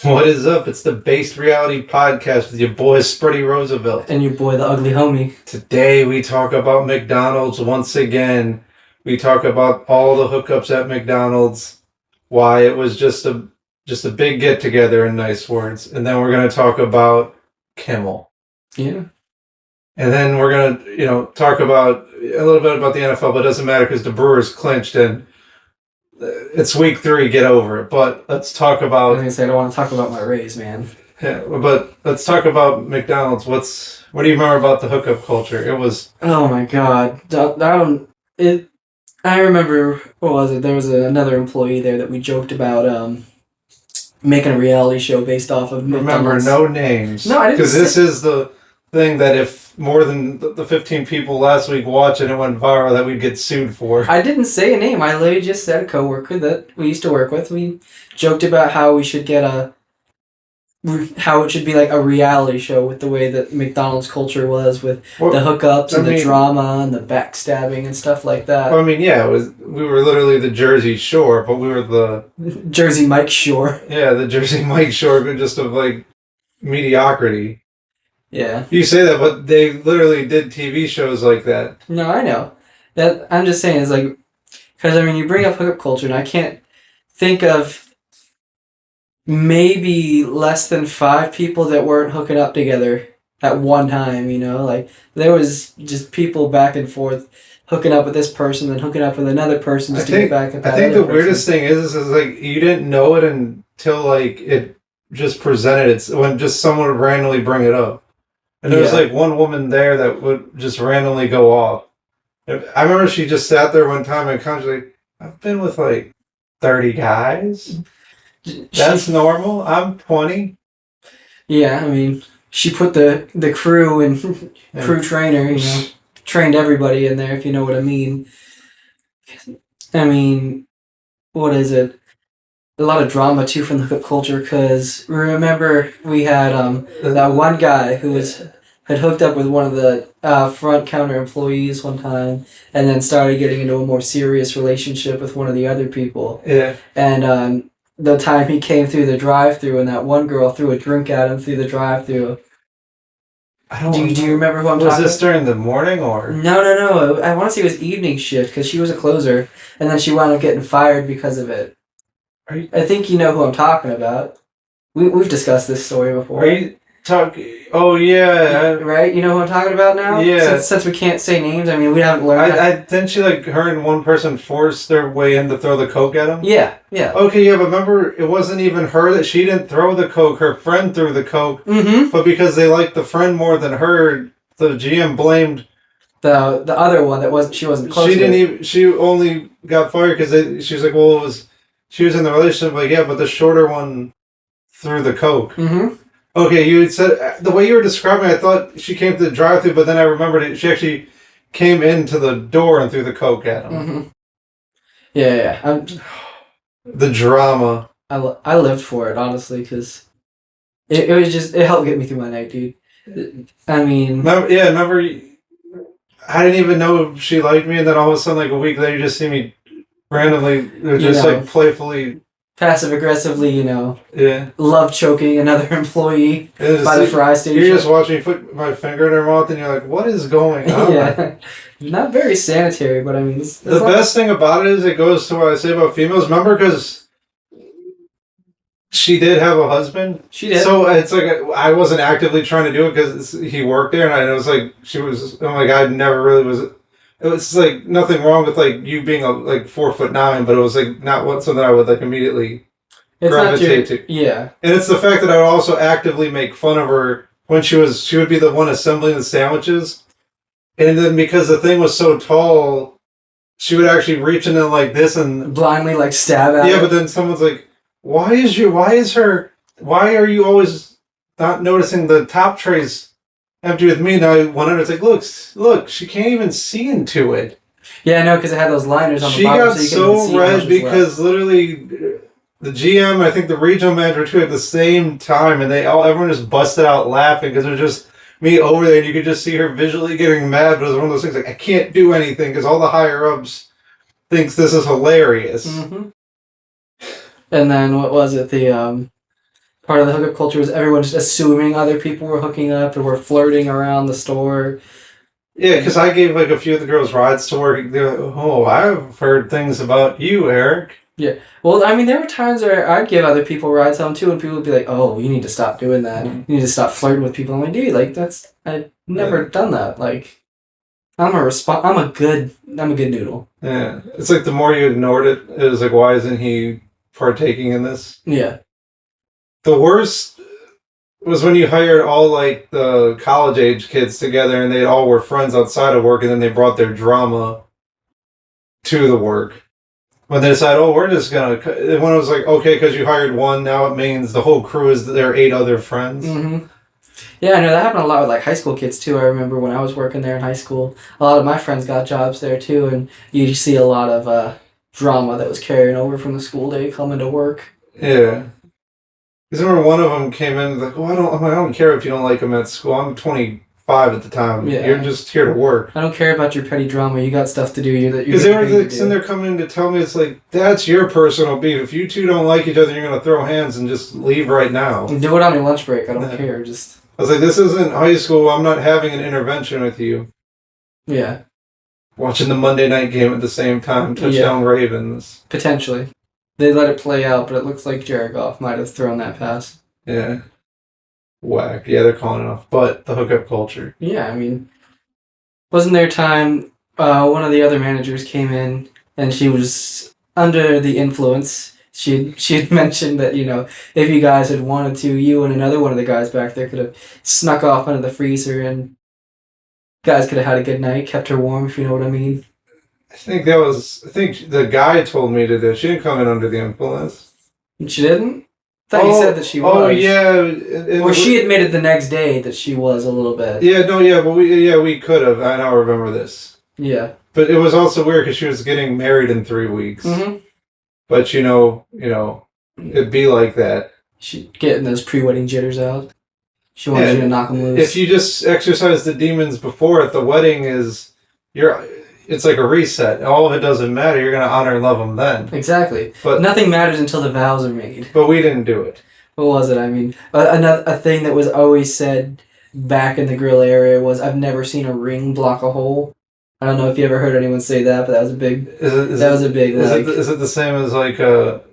What is up? It's the Based Reality Podcast with your boy Spuddy Roosevelt. And your boy, the ugly homie. Today we talk about McDonald's once again. We talk about all the hookups at McDonald's, why it was just a big get together in nice words. And then we're gonna talk about Kimmel. Yeah. And then we're gonna, talk about a little bit about the NFL, but it doesn't matter because the Brewers clinched and it's week 3, get over it. But let's talk about... I was going to say, I don't want to talk about my Rays, man. Yeah, but let's talk about McDonald's. What do you remember about the hookup culture? It was... Oh my god. I remember, what was it? There was another employee there that we joked about making a reality show based off of McDonald's. Remember, no names. No, I didn't. Because this is the thing that if more than the 15 people last week watched and it went viral, that we'd get sued for. I didn't say a name. I literally just said a coworker that we used to work with. We joked about how we should get how it should be like a reality show with the way that McDonald's culture was with the hookups and the drama and the backstabbing and stuff like that. Well, I mean, yeah, we were literally the Jersey Shore, but we were the... Jersey Mike Shore. Yeah, the Jersey Mike Shore, just of like mediocrity. Yeah. You say that, but they literally did TV shows like that. No, I know. That I'm just saying, it's like, because I mean, you bring up hookup culture, and I can't think of maybe less than 5 people that weren't hooking up together at one time, like, there was just people back and forth hooking up with this person and hooking up with another person just to get back at that. I think the weirdest thing is like, you didn't know it until, like, it just presented it, when just someone would randomly bring it up. And there was, like, one woman there that would just randomly go off. I remember she just sat there one time and kind of like, I've been with, like, 30 guys? That's normal? I'm 20? Yeah, I mean, she put the crew and crew trainer, trained everybody in there, if you know what I mean. I mean, what is it? A lot of drama, too, from the hookup culture, because remember we had that one guy who had hooked up with one of the front counter employees one time and then started getting into a more serious relationship with one of the other people. Yeah. And the time he came through the drive-thru and that one girl threw a drink at him through the drive-thru. Do you remember who I'm talking about? Was this during the morning or? No. I want to say it was evening shift because she was a closer and then she wound up getting fired because of it. I think you know who I'm talking about. We've discussed this story before. Are you talking? Oh, yeah. Right? You know who I'm talking about now? Yeah. Since we can't say names, I mean, we haven't learned didn't she, like, her and one person forced their way in to throw the Coke at him? Yeah. Okay, yeah, but remember, it wasn't even her that she didn't throw the Coke. Her friend threw the Coke. Mm-hmm. But because they liked the friend more than her, the GM blamed... The other one that she wasn't close with. She only got fired because she was like, well, she was in the relationship, like, yeah, but the shorter one threw the Coke. Mm-hmm. Okay, you said, the way you were describing it, I thought she came to the drive-thru, but then I remembered it. She actually came into the door and threw the Coke at him. Mm-hmm. Yeah. The drama. I lived for it, honestly, because it was just, it helped get me through my night, dude. I mean... Remember, I didn't even know if she liked me, and then all of a sudden, like, a week later, you just see me randomly, like, playfully... Passive-aggressively, Yeah. love choking another employee by the fry station. You're just watching me put my finger in her mouth, and you're like, what is going on? Yeah. Not very sanitary, but I mean... The best thing about it is it goes to what I say about females. Remember, because she did have a husband? She did. So it's like, I wasn't actively trying to do it because he worked there, and I was like, I never really was... It was like nothing wrong with like you being like 4'9", but it was like not something I would like immediately gravitate to. Yeah. And it's the fact that I would also actively make fun of her when she would be the one assembling the sandwiches. And then because the thing was so tall, she would actually reach in like this and blindly like stab at her. Yeah, but then someone's like, why are you always not noticing the top trays empty with me? Now one of it's like, look, she can't even see into it. Yeah, I know, because it had those liners on the she bottom. Got so red because literally the GM, I think the regional manager too, at the same time, and everyone just busted out laughing because it was just me over there, and you could just see her visually getting mad. But it was one of those things like, I can't do anything because all the higher ups thinks this is hilarious. Mm-hmm. And then what was it? part of the hookup culture was everyone just assuming other people were hooking up and were flirting around the store. Yeah, because I gave like a few of the girls rides to work. They're like, oh, I've heard things about you, Eric. Yeah. Well, I mean, there were times where I'd give other people rides home too, and people would be like, "Oh, you need to stop doing that. You need to stop flirting with people." I'm like, dude, like I've never done that. Like, I'm a good noodle. Yeah, it's like the more you ignored it, it was like, why isn't he partaking in this? Yeah. The worst was when you hired all like the college age kids together and they all were friends outside of work and then they brought their drama to the work. When they decided, oh, we're just gonna, when it was like, okay, because you hired one, now it means the whole crew is their 8 other friends. Mm-hmm. Yeah, I know that happened a lot with like high school kids too. I remember when I was working there in high school, a lot of my friends got jobs there too, and you see a lot of drama that was carrying over from the school day coming to work. Yeah. Because I remember one of them came in like, oh, I don't care if you don't like him at school. I'm 25 at the time. Yeah. You're just here to work. I don't care about your petty drama. You got stuff to do. Because they were like, sitting there coming in to tell me, it's like, that's your personal beef. If you two don't like each other, you're going to throw hands and just leave right now. Do it on your lunch break. I don't care. Just. I was like, this isn't high school. I'm not having an intervention with you. Yeah. Watching the Monday night game at the same time. Touchdown Ravens. Potentially. They let it play out, but it looks like Jared Goff might have thrown that pass. Yeah. Whack. Yeah, they're calling it off. But the hookup culture. Yeah, I mean, wasn't there a time one of the other managers came in and she was under the influence? She had mentioned that, you know, if you guys had wanted to, you and another one of the guys back there could have snuck off under the freezer and guys could have had a good night, kept her warm, if you know what I mean. I think the guy told me to do this. She didn't come in under the influence. She didn't? I thought you said that she was. Oh, yeah. Or she admitted the next day that she was a little bit. But we could have. I now remember this. Yeah. But it was also weird because she was getting married in 3 weeks. Mm-hmm. But, you know, it'd be like that. She getting those pre-wedding jitters out. She wants you to knock them loose. If you just exercise the demons before it, the wedding it's like a reset. All of it doesn't matter. You're going to honor and love them then. Exactly. But nothing matters until the vows are made. But we didn't do it. What was it? I mean, a thing that was always said back in the grill area was, I've never seen a ring block a hole. I don't know if you ever heard anyone say that, but that was a big... Is it the same as like... even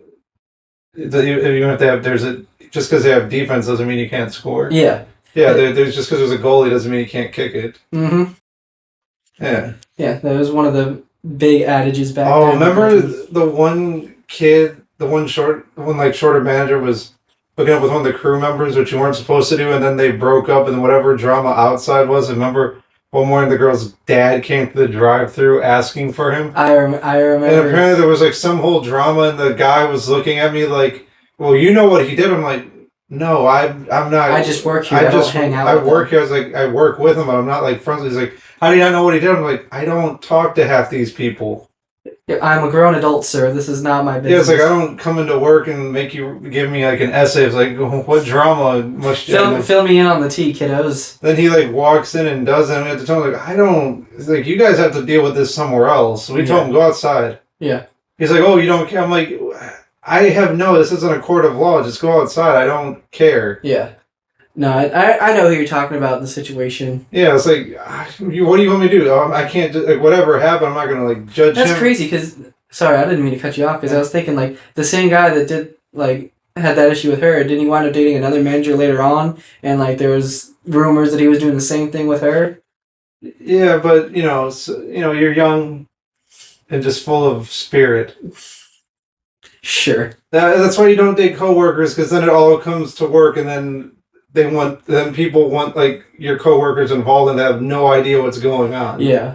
if they have... just because they have defense doesn't mean you can't score? Yeah. Yeah, there's just because there's a goalie doesn't mean you can't kick it. Mm-hmm. Yeah. Yeah, that was one of the big adages back then. Oh, remember the one kid, the one shorter manager was hooking up with one of the crew members, which you weren't supposed to do, and then they broke up, and whatever drama outside was, remember one morning the girl's dad came to the drive-thru asking for him? I remember. And apparently there was like some whole drama, and the guy was looking at me like, well, you know what he did? I'm like, no, I'm not. I just work here. I don't hang out with work here. I was like, I work with him, but I'm not like friends. He's like, how do you not know what he did? I'm like, I don't talk to half these people. I'm a grown adult, sir. This is not my business. Yeah, it's like I don't come into work and make you give me like an essay. It's like, what drama must you fill me in on the tea, kiddos. Then he like walks in and does it, and we have to tell him like, I don't, it's like, you guys have to deal with this somewhere else. So we told him, go outside. Yeah. He's like, oh, you don't care? I'm like, this isn't a court of law. Just go outside. I don't care. Yeah. No, I know who you're talking about in the situation. Yeah, it's like, what do you want me to do? I can't, like, whatever happened, I'm not going to, like, judge him. That's crazy, because, sorry, I didn't mean to cut you off, because I was thinking, like, the same guy that did, like, had that issue with her, didn't he wind up dating another manager later on? And, like, there was rumors that he was doing the same thing with her? Yeah, but, you're young and just full of spirit. Sure. That's why you don't date coworkers, because then it all comes to work, and then people want like your coworkers involved and they have no idea what's going on. Yeah.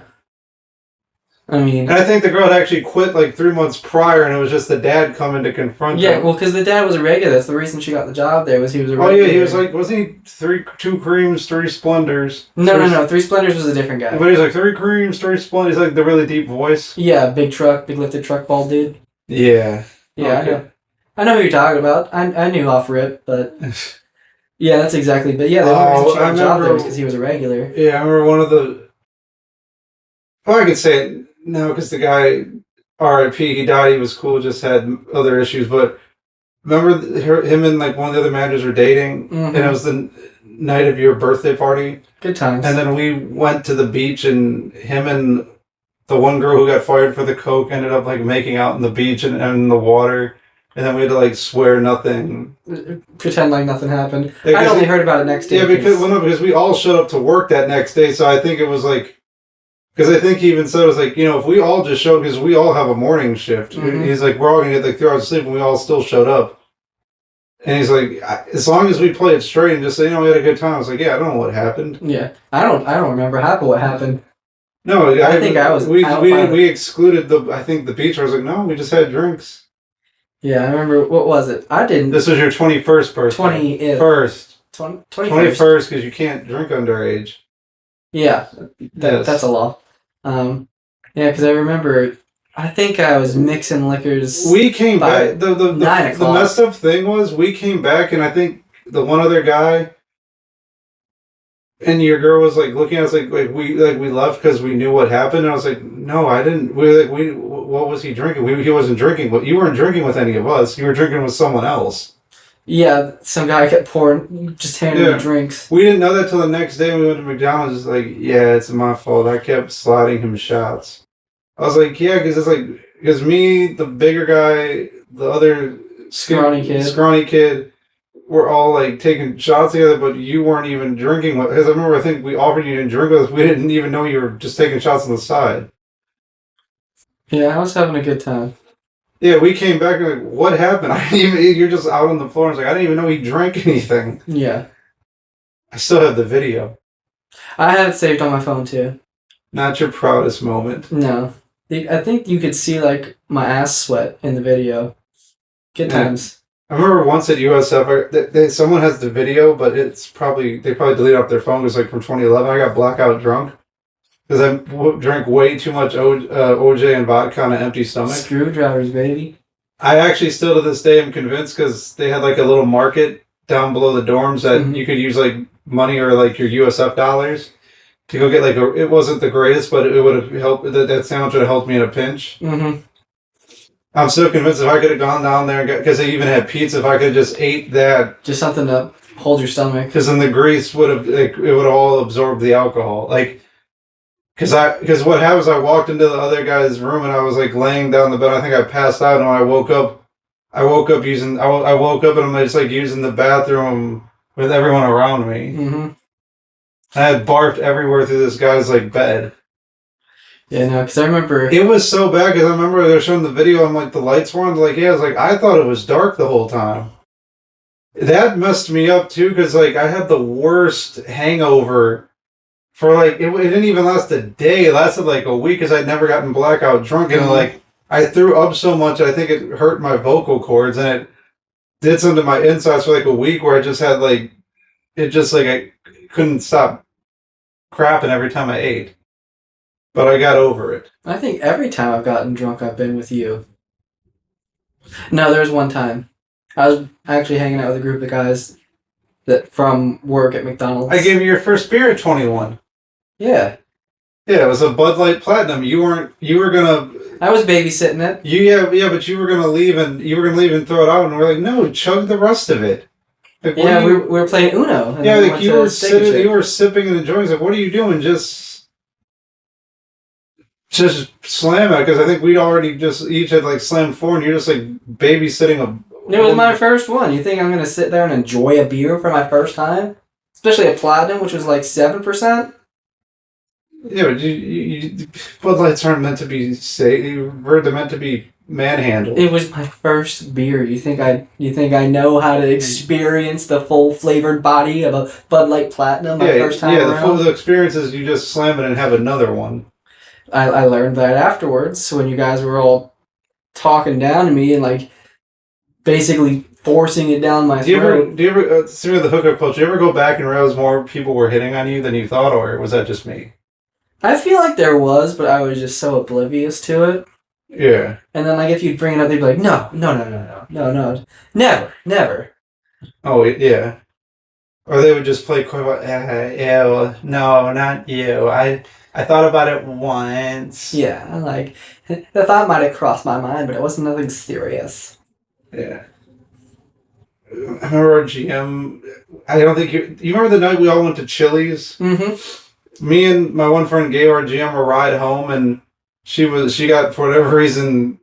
I mean, and I think the girl had actually quit like 3 months prior, and it was just the dad coming to confront her. Yeah, well, because the dad was a regular. That's the reason she got the job there. Was he was a regular. Oh yeah, he was like, wasn't he 2 creams, 3 splendors? No. 3 splendors was a different guy. But he's like 3 creams, 3 splendors. He's like the really deep voice. Yeah, big lifted truck, bald dude. Yeah. Yeah, okay. I know who you're talking about. I knew off rip, but. Yeah, that's exactly. But yeah, the only reason she got a job there was because he was a regular. Yeah, I remember one of the. Well, I could say it now because the guy, R.I.P., he died. He was cool, just had other issues. But remember him and like one of the other managers were dating, and it was the night of your birthday party. Good times. And then we went to the beach, and him and the one girl who got fired for the coke ended up like making out on the beach and in the water. And then we had to like swear nothing. Pretend like nothing happened. Yeah, I only heard about it next day. Yeah, because we all showed up to work that next day. So I think it was like, because I think he even said it was like, if we all just showed, because we all have a morning shift. He's like, we're all going to get like 3 hours of sleep, and we all still showed up. And he's like, as long as we play it straight and just say, we had a good time. I was like, yeah, I don't know what happened. Yeah, I don't remember what happened. No, I think I was. We excluded the beach. I was like, no, we just had drinks. Yeah, I remember. What was it? I didn't. This was your 21st birthday. 21st, because you can't drink underage. Yeah, that's a law. Yeah, because I remember. I think I was mixing liquors. We came back. The 9 o'clock. The messed up thing was we came back, and I think the one other guy and your girl was like looking at us like we left because we knew what happened. And I was like, no, I didn't. What was he drinking? He wasn't drinking. But you weren't drinking with any of us. You were drinking with someone else. Yeah, some guy kept pouring, just handing me drinks. We didn't know that till the next day when we went to McDonald's. It's like, yeah, it's my fault. I kept sliding him shots. I was like, yeah, because me, the bigger guy, the other scrawny kid, we're all like taking shots together, but you weren't even drinking with. Because I think we offered you to drink with us. We didn't even know you were just taking shots on the side. Yeah, I was having a good time. Yeah, we came back and like, what happened? You're just out on the floor. And I was like, I didn't even know he drank anything. Yeah. I still have the video. I have it saved on my phone too. Not your proudest moment. No. I think you could see like my ass sweat in the video. Good times. I remember once at USF, someone has the video, but they probably deleted off their phone. It was like from 2011. I got blackout drunk because I drank way too much OJ and vodka on an empty stomach. Screwdrivers, baby. I actually still to this day am convinced because they had like a little market down below the dorms that you could use like money or like your USF dollars to go get like it wasn't the greatest, but it would have helped. That sandwich would have helped me in a pinch. I'm so convinced if I could have gone down there, because they even had pizza, if I could have just ate that. Just something to hold your stomach. Because then the grease would have, it would all absorb the alcohol. Like, because what happens, I walked into the other guy's room and I was like laying down the bed. I think I passed out, and when I woke up and I'm just like using the bathroom with everyone around me. I had barfed everywhere through this guy's like bed. Yeah, no, because I remember... It was so bad, because I remember they were showing the video and, like, the lights were on. Like, yeah, I was like, I thought it was dark the whole time. That messed me up, too, because, like, I had the worst hangover for, like, it didn't even last a day. It lasted, like, a week, because I'd never gotten blackout drunk. And, like, I threw up so much, I think it hurt my vocal cords, and it did something to my insides for, like, a week where I just had, like, I couldn't stop crapping every time I ate. But I got over it. I think every time I've gotten drunk, I've been with you. No, there was one time. I was actually hanging out with a group of guys from work at McDonald's. I gave you your first beer at 21. Yeah. Yeah, it was a Bud Light Platinum. You were gonna... I was babysitting it. Yeah, but you were gonna leave and throw it out, and we're like, no, chug the rest of it. Like, yeah, we were playing Uno. Yeah, like you were sipping and enjoying. Like, what are you doing? Just slam it, because I think we'd already just each had like slammed 4, and you're just like babysitting It was my first one. You think I'm gonna sit there and enjoy a beer for my first time, especially a Platinum, which was like 7%? Yeah, but Bud Lights aren't meant to be they're meant to be manhandled. It was my first beer. You think I know how to experience the full flavored body of a Bud Light Platinum my first time around? The experience is you just slam it and have another one. I learned that afterwards when you guys were all talking down to me and like basically forcing it down my throat. Do you ever through the hookup culture, do you ever go back and realize more people were hitting on you than you thought, or was that just me? I feel like there was, but I was just so oblivious to it. Yeah. And then like if you'd bring it up, they'd be like, no, never. Oh yeah. Or they would just play coy, ew, no, not you. I thought about it once. Yeah, like, the thought might have crossed my mind, but it wasn't nothing serious. Yeah. I remember our GM. I don't think you remember the night we all went to Chili's. Mm-hmm. Me and my one friend gave our GM a ride home, and she got, for whatever reason,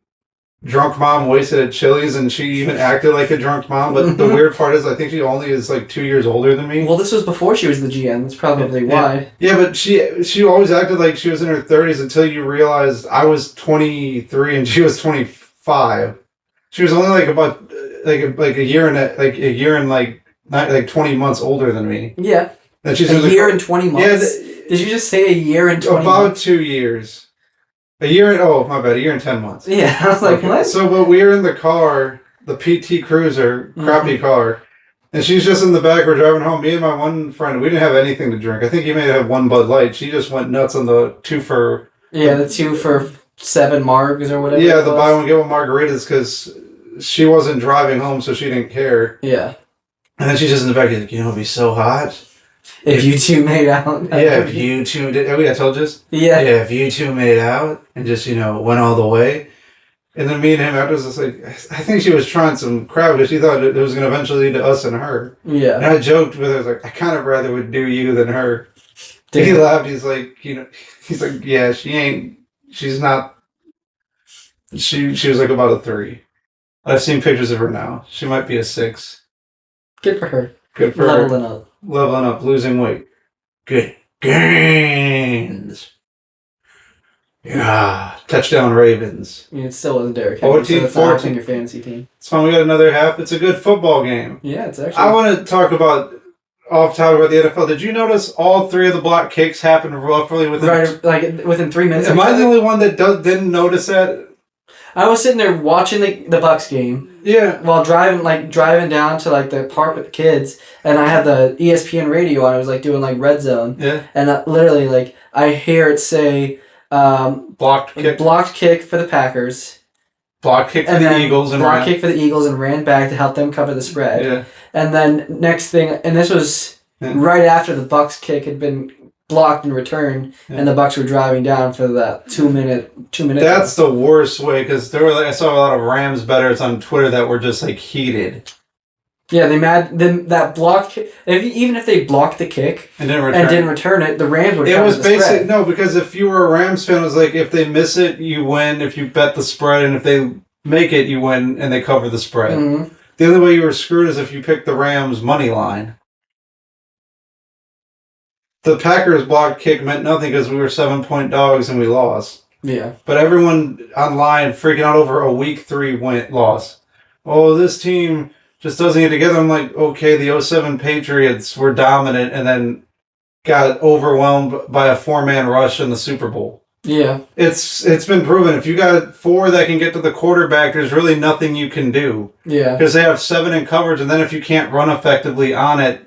drunk mom wasted at Chili's, and she even acted like a drunk mom. But the weird part is, I think she only is like 2 years older than me. Well, this was before she was the GM. That's probably why. Yeah, but she always acted like she was in her 30s until you realized I was 23 and she was 25. She was only like about like a year and like 20 months older than me. Yeah. And she's a year and 20 months. Did you just say a year and 20 about months? 2 years. A year and 10 months. Yeah, I was like, okay. What? So, but we were in the car, the PT Cruiser, crappy car, and she's just in the back. We're driving home. Me and my one friend, we didn't have anything to drink. I think you may have one Bud Light. She just went nuts on the 2 for... Yeah, the 2 for 7 margs or whatever. Yeah, the buy one, get one margaritas, because she wasn't driving home, so she didn't care. Yeah. And then she's just in the back, like, you know, it'd be so hot. If you two made out. Yeah, if you two did... Oh, yeah, I told you this? Yeah. Yeah, if you two made out and just, you know, went all the way. And then me and him after was just like, I think she was trying some crap because she thought it was going to eventually lead to us and her. Yeah. And I joked with her, I was like, I kind of rather would do you than her. Damn. He laughed. He's like, you know, he's like, yeah, she's not, she was like about a 3. I've seen pictures of her now. She might be a 6. Good for her. Good for Leveling her. up. Leveling up, losing weight. Good gains. Yeah. Touchdown Ravens. I mean, it still wasn't Derrick Henry, 14, so that's not 14. your fantasy team. It's fine. We got another half. It's a good football game. Yeah, it's actually... I want to talk about, off topic about the NFL. Did you notice all 3 of the block kicks happened roughly within... Right, like within 3 minutes. Am I the only one that didn't notice that? I was sitting there watching the Bucks game. Yeah. While driving down to like the park with the kids, and I had the ESPN radio on. I was like doing like Red Zone. Yeah. And literally like I hear it say blocked kick for the Packers. Block kick for the Eagles and block kick for the Eagles and ran back to help them cover the spread. Yeah. And then next thing, and this was right after the Bucks kick had been blocked and returned, and the Bucks were driving down for that 2 minute. That's the worst way, because there were I saw a lot of Rams bettors on Twitter that were just like heated. Yeah, that block. Even if they blocked the kick and didn't return it, the Rams would. It was basic. No, because if you were a Rams fan, it was like if they miss it, you win. If you bet the spread, and if they make it, you win, and they cover the spread. Mm-hmm. The only way you were screwed is if you picked the Rams money line. The Packers blocked kick meant nothing because we were 7-point dogs and we lost. Yeah. But everyone online freaking out over a week 3 loss. Oh, this team just doesn't get together. I'm like, okay, the 07 Patriots were dominant and then got overwhelmed by a 4-man rush in the Super Bowl. Yeah. It's been proven. If you got 4 that can get to the quarterback, there's really nothing you can do. Yeah. Because they have 7 in coverage, and then if you can't run effectively on it,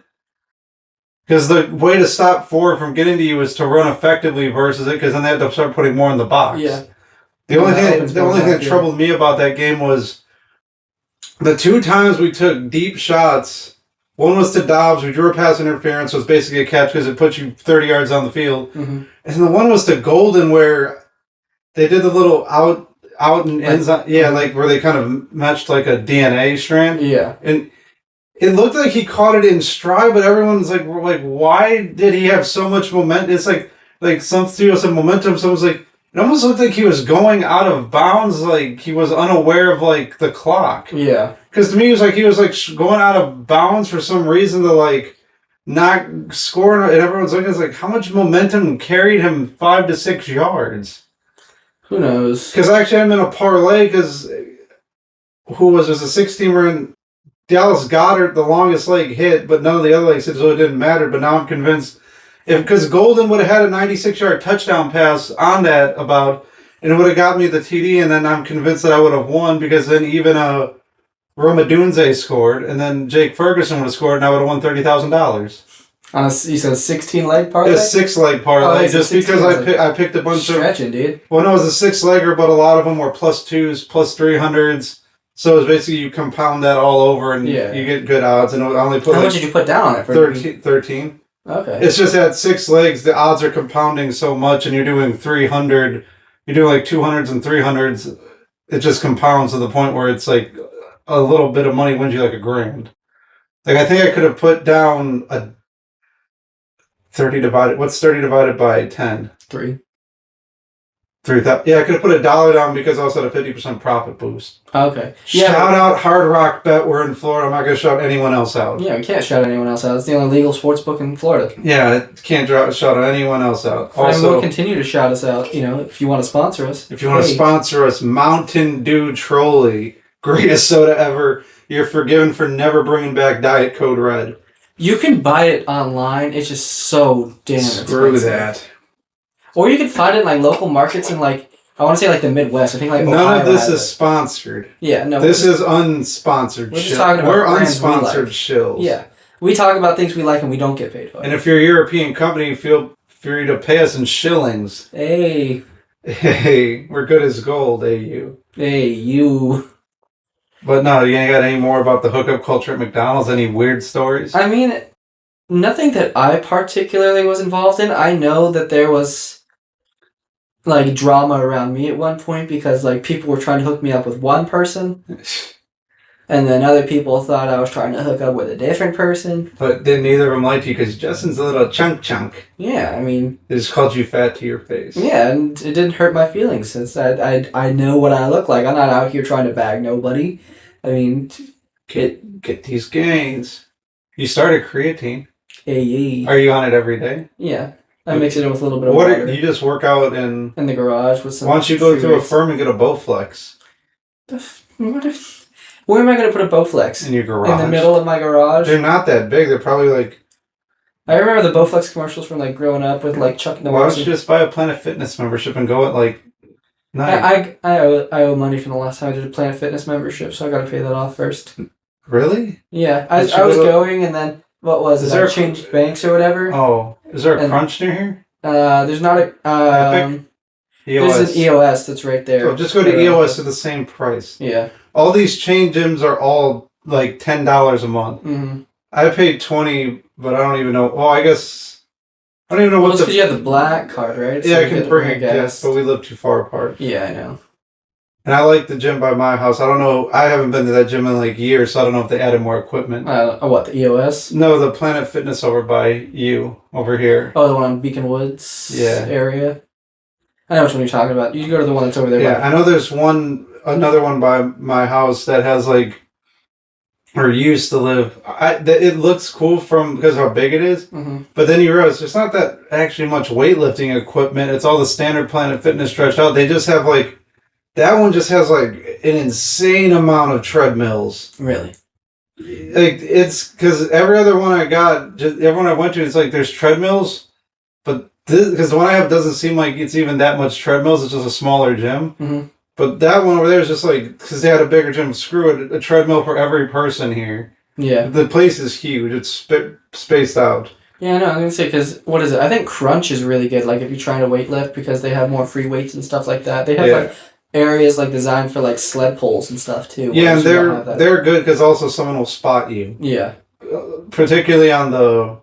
because the way to stop 4 from getting to you is to run effectively versus it, because then they have to start putting more in the box. Yeah. The only thing that troubled me about that game was the 2 times we took deep shots. One was to Dobbs. We drew a pass interference, so it's basically a catch because it puts you 30 yards on the field. Mm-hmm. And the one was to Golden where they did the little out and ends. Yeah, like where they kind of matched like a DNA strand. Yeah. And it looked like he caught it in stride, but everyone's like, why did he have so much momentum? It's like some studio some momentum. Someone's like, it almost looked like he was going out of bounds, like he was unaware of like the clock. Yeah. Because to me, it was like he was like going out of bounds for some reason to like not score, and everyone's looking. It's like how much momentum carried him 5 to 6 yards. Who knows? Because actually, I'm in a parlay. Because who was a 6-teamer and Dallas Goedert, the longest leg hit, but none of the other legs hit, so it didn't matter. But now I'm convinced because Golden would have had a 96-yard touchdown pass on that and it would have got me the TD, and then I'm convinced that I would have won because then even Romadunze scored, and then Jake Ferguson would have scored, and I would have won $30,000. You said a 16-leg parlay? A 6-leg parlay, just because I picked a bunch stretching, dude. Well, no, it was a 6-legger, but a lot of them were +2s, +300s. So it's basically you compound that all over, and you get good odds. And I only put how much did you put down on it? For 13. Okay. It's just at 6 legs, the odds are compounding so much, and you're doing 300. You're doing like 200s and 300s. It just compounds to the point where it's like a little bit of money wins you like $1,000. Like, I think I could have put down a 30 divided... What's 30 divided by 10? 3. 3,000. Yeah, I could have put $1 down because I also had a 50% profit boost. Okay. Shout out Hard Rock Bet. We're in Florida. I'm not going to shout anyone else out. Yeah, we can't shout anyone else out. It's the only legal sports book in Florida. Yeah, can't shout anyone else out. Also, and we'll continue to shout us out, if you want to sponsor us. If you want to sponsor us, Mountain Dew Trolley. Greatest soda ever. You're forgiven for never bringing back Diet Code Red. You can buy it online. It's just so damn Screw expensive. that. Or you can find it in local markets in I want to say the Midwest. I think None Ohio of this is sponsored. Yeah, no. This is unsponsored. We're just talking about We're unsponsored shills. Yeah, we talk about things we like and we don't get paid for. And if you're a European company, feel free to pay us in shillings. Hey, we're good as gold. You. Hey, you. But no, you ain't got any more about the hookup culture at McDonald's? Any weird stories? I mean, nothing that I particularly was involved in. I know that there was drama around me at one point because people were trying to hook me up with one person, and then other people thought I was trying to hook up with a different person. But then neither of them liked you because Justin's a little chunk. Yeah, I mean, they just called you fat to your face. Yeah, and it didn't hurt my feelings since I know what I look like. I'm not out here trying to bag nobody. I mean, get these gains. You started creatine. Hey. Are you on it every day? Yeah. I mix it in with a little bit of water. You just work out in the garage with some... Why don't you go through a firm and get a Bowflex? Where am I going to put a Bowflex? In your garage. In the middle of my garage? They're not that big. They're probably I remember the Bowflex commercials from growing up with Chuck Norris. Why don't you just buy a Planet Fitness membership and go at 9? I owe money from the last time I did a Planet Fitness membership, so I got to pay that off first. Really? Yeah, I was going and then what was it? I changed banks or whatever. Oh, is there a Crunch near here? There's not a Epic? EOS. There's an EOS that's right there. So just go to EOS at the same price. Yeah. All these chain gyms are all $10 a month. Mm-hmm. I paid $20, but I don't even know. Well, I guess I don't even know what because you have the black card, right? Yeah, I can bring a guest, but we live too far apart. Yeah, I know. And I like the gym by my house. I don't know. I haven't been to that gym in years, so I don't know if they added more equipment. What, the EOS? No, the Planet Fitness over by you, over here. Oh, the one on Beacon Woods area? I know which one you're talking about. You go to the one that's over there. Yeah, I know there's another one by my house that has or used to live. It looks cool because of how big it is, but then you realize there's not that actually much weightlifting equipment. It's all the standard Planet Fitness stretched out. They just have that one just has an insane amount of treadmills. Really? It's because every other one I got, everyone I went to, it's there's treadmills, but because the one I have doesn't seem like it's even that much treadmills. It's just a smaller gym. Mm-hmm. But that one over there is just because they had a bigger gym. Screw it, a treadmill for every person here. Yeah. The place is huge. It's spaced out. Yeah, no, I was going to say, because, what is it? I think Crunch is really good, if you're trying to weightlift, because they have more free weights and stuff like that. They have, areas, designed for, sled poles and stuff, too. Yeah, and they're good, because also someone will spot you. Yeah. Particularly on the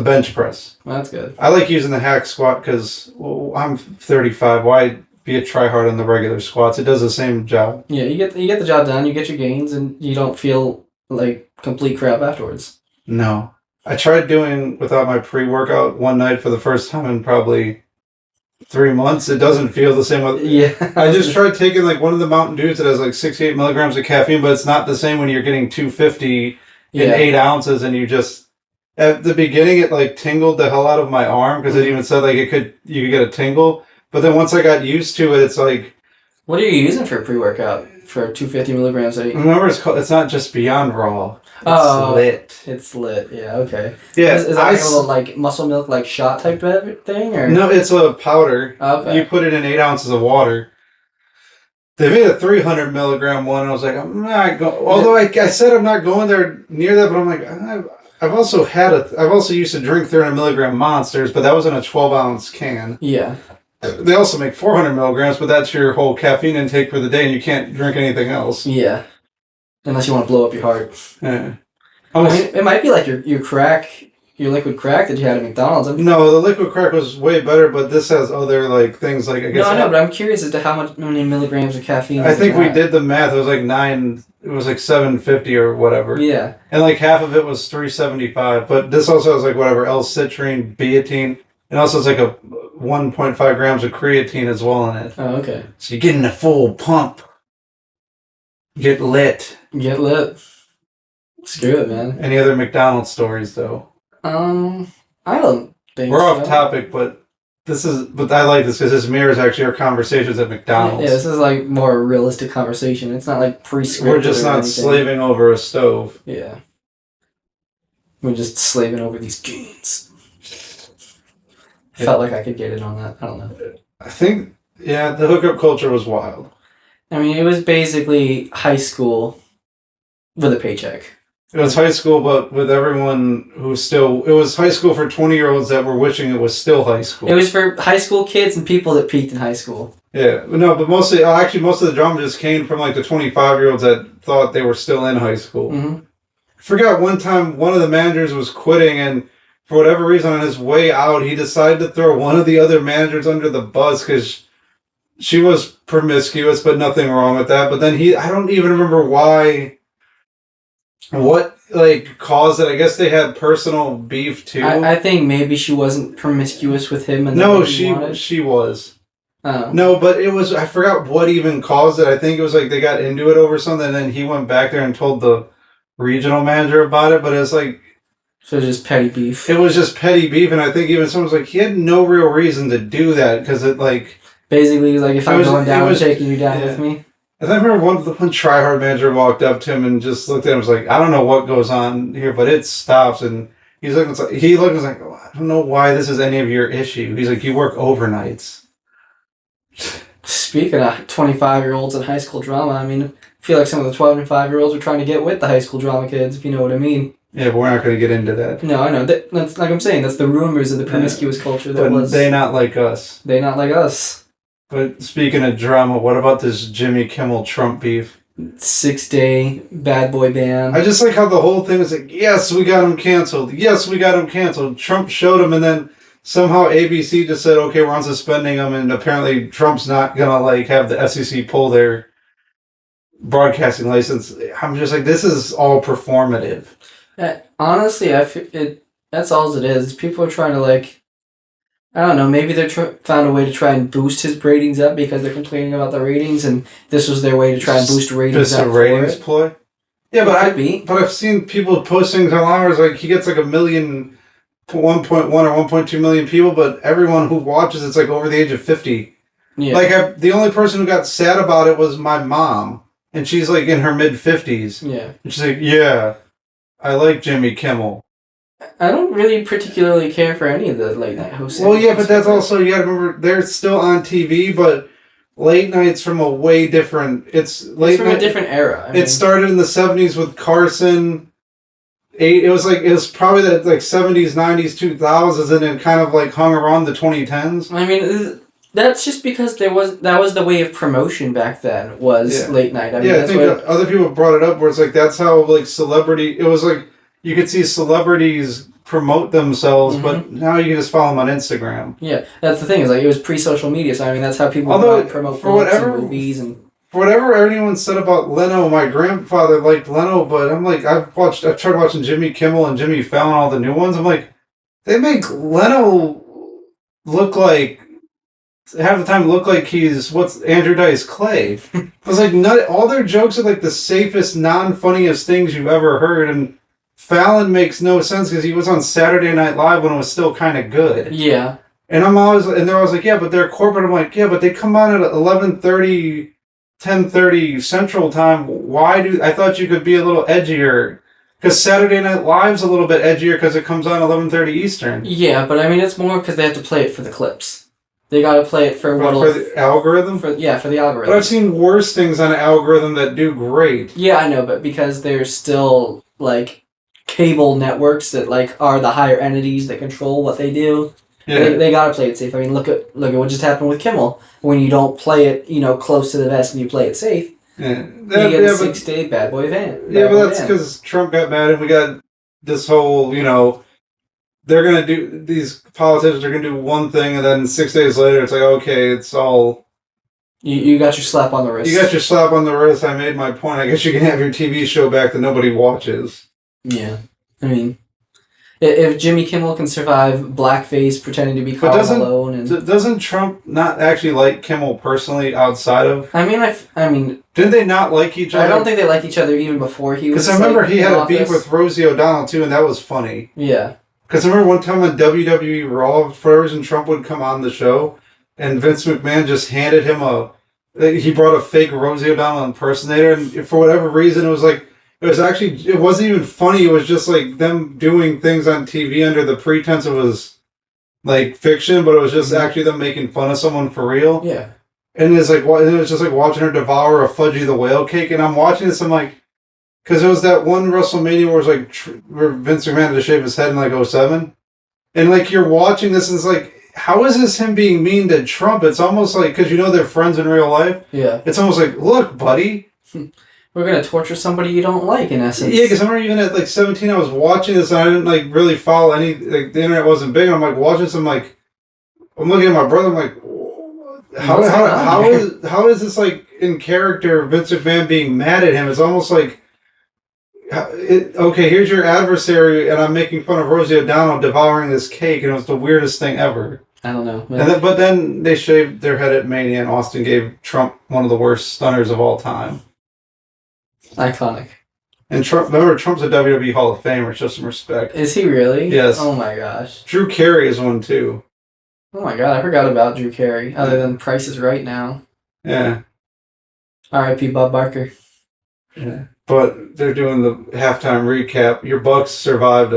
bench press. Well, that's good. I like using the hack squat, because I'm 35. Why be a tryhard on the regular squats? It does the same job. Yeah, you get the job done, you get your gains, and you don't feel like complete crap afterwards. No. I tried doing without my pre-workout one night for the first time in probably 3 months. It doesn't feel the same. I just tried taking one of the Mountain Dews that has 68 milligrams of caffeine, but it's not the same when you're getting 250 in 8 ounces, and you just... At the beginning, it tingled the hell out of my arm, because it even said you could get a tingle. But then once I got used to it, it's What are you using for a pre-workout for 250 milligrams? Remember, it's not just Beyond Raw. It's lit. It's lit. Yeah. Okay. Yeah. Is that a little muscle milk shot type thing, or no? It's a powder. Okay. You put it in 8 ounces of water. They made a 300 milligram one. And I was like, I'm not going. Although I said I'm not going there near that, but I'm like, I've also used to drink 300 milligram monsters, but that was in a 12 ounce can. Yeah. They also make 400 milligrams, but that's your whole caffeine intake for the day, and you can't drink anything else. Yeah. Unless you want to blow up your heart. Yeah. I mean, it might be your crack your liquid crack that you had at McDonald's. No, the liquid crack was way better, but this has other like things like I guess. No, I know, but I'm curious as to how many milligrams of caffeine. I think we did the math. It was like 9. It was like 750 or whatever. Yeah. And like half of it was 375. But this also has like whatever L-citrine, biotin, and also it's like a 1.5 grams of creatine as well in it. Oh, okay. So you're getting a full pump. Get lit. Get lit. Screw it, man. Any other McDonald's stories though? I don't think we're off topic, but I like this because this mirrors actually our conversations at McDonald's. Yeah, this is like more a realistic conversation. It's not like pre-scripted. We're just not slaving over a stove. Yeah. We're just slaving over these gains. Yeah. Felt like I could get in on that. I don't know. I think, yeah, the hookup culture was wild. I mean, it was basically high school with a paycheck. It was high school, but with everyone who still... It was high school for 20-year-olds that were wishing it was still high school. It was for high school kids and people that peaked in high school. Yeah. No, but most of the drama just came from like the 25-year-olds that thought they were still in high school. Mm-hmm. I forgot one time one of the managers was quitting, and for whatever reason on his way out, he decided to throw one of the other managers under the bus because she was promiscuous, but nothing wrong with that. But then I don't even remember why... What, like, caused it? I guess they had personal beef, too. I think maybe she wasn't promiscuous with him. And no, she was. Oh. No, but it was... I forgot what even caused it. I think it was like they got into it over something, and then he went back there and told the regional manager about it, but it's like... So it was just petty beef. It was just petty beef, and I think even someone was like, he had no real reason to do that, because it, like... Basically, like, if I'm going down, taking you down with me. And I remember one try-hard manager walked up to him and just looked at him and was like, I don't know what goes on here, but it stops. And he looked and was like, oh, I don't know why this is any of your issue. He's like, you work overnights. Speaking of 25-year-olds in high school drama, I mean, I feel like some of the 12 and 5-year-olds are trying to get with the high school drama kids, if you know what I mean. Yeah, but we're not going to get into that. No, I know. That's like I'm saying, that's the rumors of the promiscuous culture that but they not like us. They not like us. But speaking of drama, what about this Jimmy Kimmel Trump beef? 6-day bad boy ban. I just like how the whole thing was like, yes, we got him canceled. Yes, we got him canceled. Trump showed him, and then somehow ABC just said, okay, we're unsuspending him, and apparently Trump's not going to like have the FCC pull their broadcasting license. I'm just like, this is all performative. Honestly, that's all it is. People are trying to like... I don't know, maybe they found a way to try and boost his ratings up because they're complaining about the ratings, and this was their way to try and boost ratings up. Just a ratings ploy? Yeah, but I've seen people posting to Lowers like he gets like 1 million, 1.1 or 1.2 million people, but everyone who watches it's like over the age of 50. Yeah. Like the only person who got sad about it was my mom, and she's like in her mid-50s. Yeah. And she's like, yeah, I like Jimmy Kimmel. I don't really particularly care for any of the late night hosts. Well, yeah, but that's also, you gotta remember, they're still on TV, but late night's from a way different... It's from a different era. It started in the 70s with Carson. It was probably the like 70s, 90s, 2000s, and then kind of like hung around the 2010s. I mean, that's just because that was the way of promotion back then, was late night. I mean, I think other people brought it up where it's like, that's how like celebrity... It was like... You could see celebrities promote themselves, but now you can just follow them on Instagram. Yeah, that's the thing. Is like it was pre-social media, so I mean that's how people promote movies and. For whatever anyone said about Leno, my grandfather liked Leno, but I'm like I've tried watching Jimmy Kimmel and Jimmy Fallon, all the new ones. I'm like, they make Leno look like half the time he's Andrew Dice Clay. I was like, all their jokes are like the safest, non-funniest things you've ever heard, and Fallon makes no sense because he was on Saturday Night Live when it was still kind of good. Yeah. And they're always like, yeah, but they're corporate. I'm like, yeah, but they come on at 11:30, 10:30 Central Time. I thought you could be a little edgier. Because Saturday Night Live's a little bit edgier because it comes on 11:30 Eastern. Yeah, but I mean, it's more because they have to play it for the clips. They got to play it for the algorithm? For the algorithm. But I've seen worse things on an algorithm that do great. Yeah, I know, but because they're still, like... cable networks that like are the higher entities that control what they do. Yeah. They gotta play it safe. I mean, look at what just happened with Kimmel. When you don't play it, close to the vest and you play it safe, you get a 6-day bad boy ban. Yeah, but that's because Trump got mad and we got this whole, they're gonna do these politicians are gonna do one thing, and then 6 days later, it's like, okay, it's all. You got your slap on the wrist. You got your slap on the wrist. I made my point. I guess you can have your TV show back that nobody watches. Yeah, I mean, if Jimmy Kimmel can survive blackface pretending to be Carl Malone, and doesn't Trump not actually like Kimmel personally outside of? I mean, didn't they not like each other? I don't think they liked each other even before he was. Because I remember he had a beef with Rosie O'Donnell too, and that was funny. Yeah. Because I remember one time on WWE Raw, for some reason Trump would come on the show, and Vince McMahon just handed him he brought a fake Rosie O'Donnell impersonator, and for whatever reason, it wasn't even funny. It was just like them doing things on TV under the pretense it was like fiction, but it was just actually them making fun of someone for real. Yeah. And it was just like watching her devour a Fudgy the Whale cake, and I'm watching this, I'm like, because it was that one WrestleMania where it was like where Vince McMahon had to shave his head in like 2007, and like you're watching this, and it's like, how is this him being mean to Trump? It's almost like, because they're friends in real life. Yeah. It's almost like, look, buddy. We're going to torture somebody you don't like, in essence. Yeah, because I remember even at like 17, I was watching this, and I didn't like really follow any, like the internet wasn't big, and I'm like watching this, I'm looking at my brother, I'm like, how is this like in character, Vince McMahon being mad at him? It's almost like, okay, here's your adversary, and I'm making fun of Rosie O'Donnell devouring this cake, and it was the weirdest thing ever. I don't know. But then they shaved their head at Mania, and Austin gave Trump one of the worst stunners of all time. Iconic. And Trump's a WWE Hall of Famer. Show some respect. Is he really? Yes. Oh my gosh. Drew Carey is one too. Oh my god, I forgot about Drew Carey. Other than Price is Right now. Yeah. R.I.P. Bob Barker. Yeah. But they're doing the halftime recap. Your Bucks survived.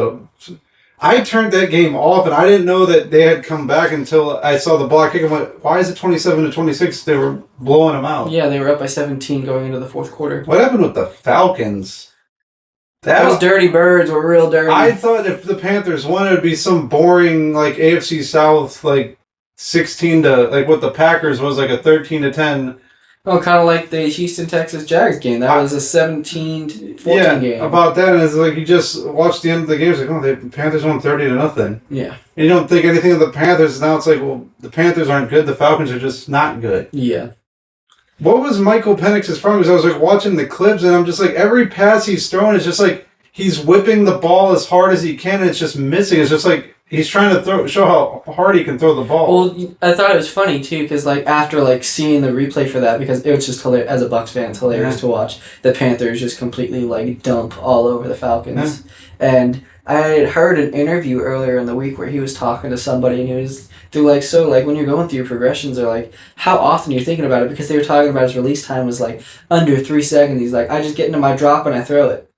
I turned that game off, and I didn't know that they had come back until I saw the block kick. I'm like, why is it 27-26? They were blowing them out. Yeah, they were up by 17 going into the fourth quarter. What happened with the Falcons? Those dirty birds were real dirty. I thought if the Panthers won, it would be some boring like AFC South like 16 to like what the Packers was like a 13-10. Oh, kind of like the Houston Texas Jags game. That was a 17-14 game. About that, and it's like you just watch the end of the game. It's like, oh, the Panthers won 30-0. Yeah. And you don't think anything of the Panthers. Now it's like, well, the Panthers aren't good. The Falcons are just not good. Yeah. What was Michael Penix's problem? Because I was like watching the clips, and I'm just like, every pass he's throwing is just like he's whipping the ball as hard as he can, and it's just missing. It's just like he's trying to show how hard he can throw the ball. Well, I thought it was funny too, because like after like seeing the replay for that, because it was just hilarious as a Bucs fan. It's hilarious to watch the Panthers just completely like dump all over the Falcons. And I had heard an interview earlier in the week where he was talking to somebody, and he was like, so like when you're going through your progressions, or like how often you're thinking about it, because they were talking about his release time was like under 3 seconds. He's like, I just get into my drop and I throw it.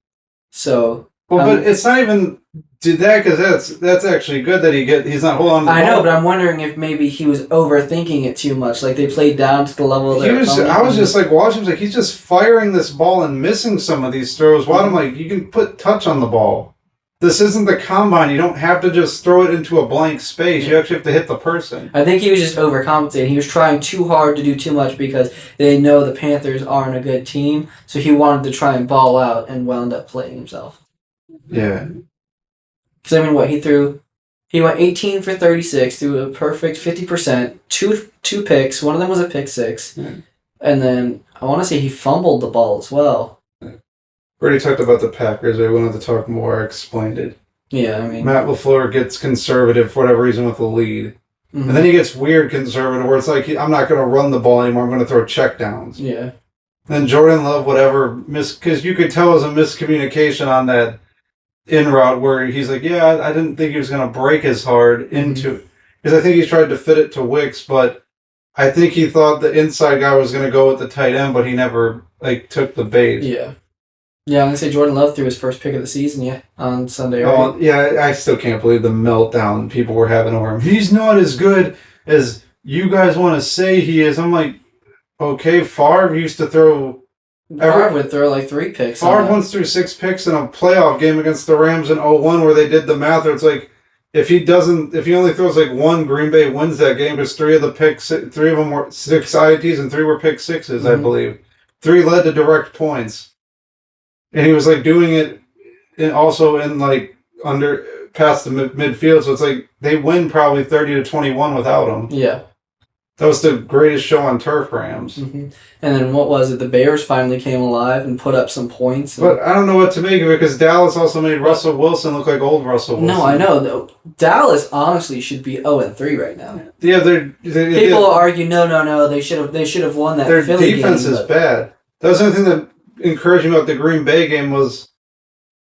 So. Well, but it's not even did that, because that's actually good that he's not holding on to the ball. I know, but I'm wondering if maybe he was overthinking it too much. Like they played down to the level of I was just like watching him, like he's just firing this ball and missing some of these throws. Why? I'm like, you can put touch on the ball. This isn't the combine. You don't have to just throw it into a blank space. You actually have to hit the person. I think he was just overcompensating. He was trying too hard to do too much because they know the Panthers aren't a good team. So he wanted to try and ball out and wound up playing himself. Yeah. Because I mean, what he threw, he went 18 for 36, threw a perfect 50%, two picks. One of them was a pick six, and then I want to say he fumbled the ball as well. We already talked about the Packers. I wanted to talk more. I explained it. Yeah, I mean, Matt LaFleur gets conservative for whatever reason with the lead, and then he gets weird conservative where it's like, I'm not going to run the ball anymore. I'm going to throw checkdowns. Yeah. Then Jordan Love, whatever, because you could tell it was a miscommunication on that in route where he's like, yeah, I didn't think he was going to break as hard into, because I think he tried to fit it to Wicks, but I think he thought the inside guy was going to go with the tight end, but he never like took the bait. Yeah. Yeah, I'm going to say Jordan Love threw his first pick of the season, on Sunday. Right? Oh, yeah, I still can't believe the meltdown people were having over him. He's not as good as you guys want to say he is. I'm like, okay, Favre used to throw... Favre would throw like 3 picks. Favre once threw 6 picks in a playoff game against the Rams in 2001 where they did the math where it's like, if he only throws like 1, Green Bay wins that game because 3 of them were 6 INTs and 3 were pick sixes, I believe. 3 led to direct points. And he was like doing it also in like under past the midfield. So it's like they win probably 30-21 without him. Yeah. That was the greatest show on turf, Rams. Mm-hmm. And then what was it? The Bears finally came alive and put up some points. But I don't know what to make of it because Dallas also made Russell Wilson look like old Russell Wilson. No, I know. Dallas honestly should be 0-3 right now. Yeah, people argue no. They should have won that. Their Philly defense game, is bad. That was the only thing that encouraged me about the Green Bay game was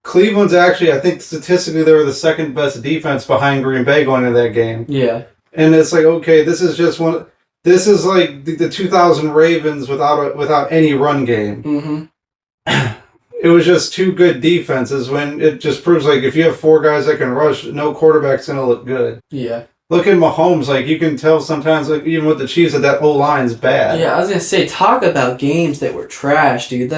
Cleveland's actually, I think statistically they were the second best defense behind Green Bay going into that game. Yeah. And it's like, okay, this is just one. This is like the 2000 Ravens without any run game. Mm-hmm. It was just two good defenses when it just proves like if you have four guys that can rush, no quarterback's going to look good. Yeah. Look at Mahomes. Like you can tell sometimes, like even with the Chiefs, that O-line's bad. Yeah, I was going to say, talk about games that were trash, dude.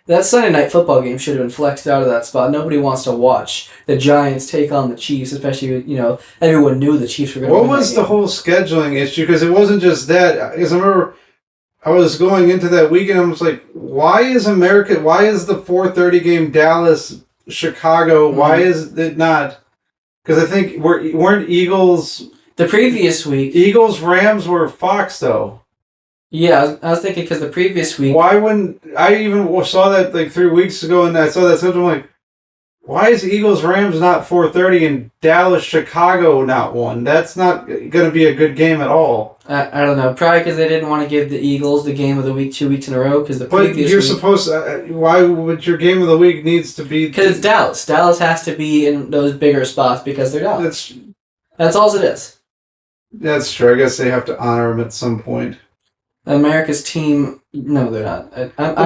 That Sunday night football game should have been flexed out of that spot. Nobody wants to watch the Giants take on the Chiefs, especially, everyone knew the Chiefs were going to win. What was the whole scheduling issue? Because it wasn't just that. Because I remember I was going into that weekend and I was like, why is the 4:30 game Dallas-Chicago, why is it not? Because I think weren't Eagles... The previous week... Eagles-Rams were Fox, though. Yeah, I was thinking because the previous week... Why wouldn't... I even saw that like 3 weeks ago and I saw that schedule. I'm like, why is Eagles-Rams not 4:30 and Dallas-Chicago not 1? That's not going to be a good game at all. I don't know. Probably because they didn't want to give the Eagles the game of the week 2 weeks in a row. Because supposed to... why would your game of the week needs to be... Because it's Dallas. Dallas has to be in those bigger spots because they're Dallas. That's all it is. That's true. I guess they have to honor them at some point. America's team... No, they're not.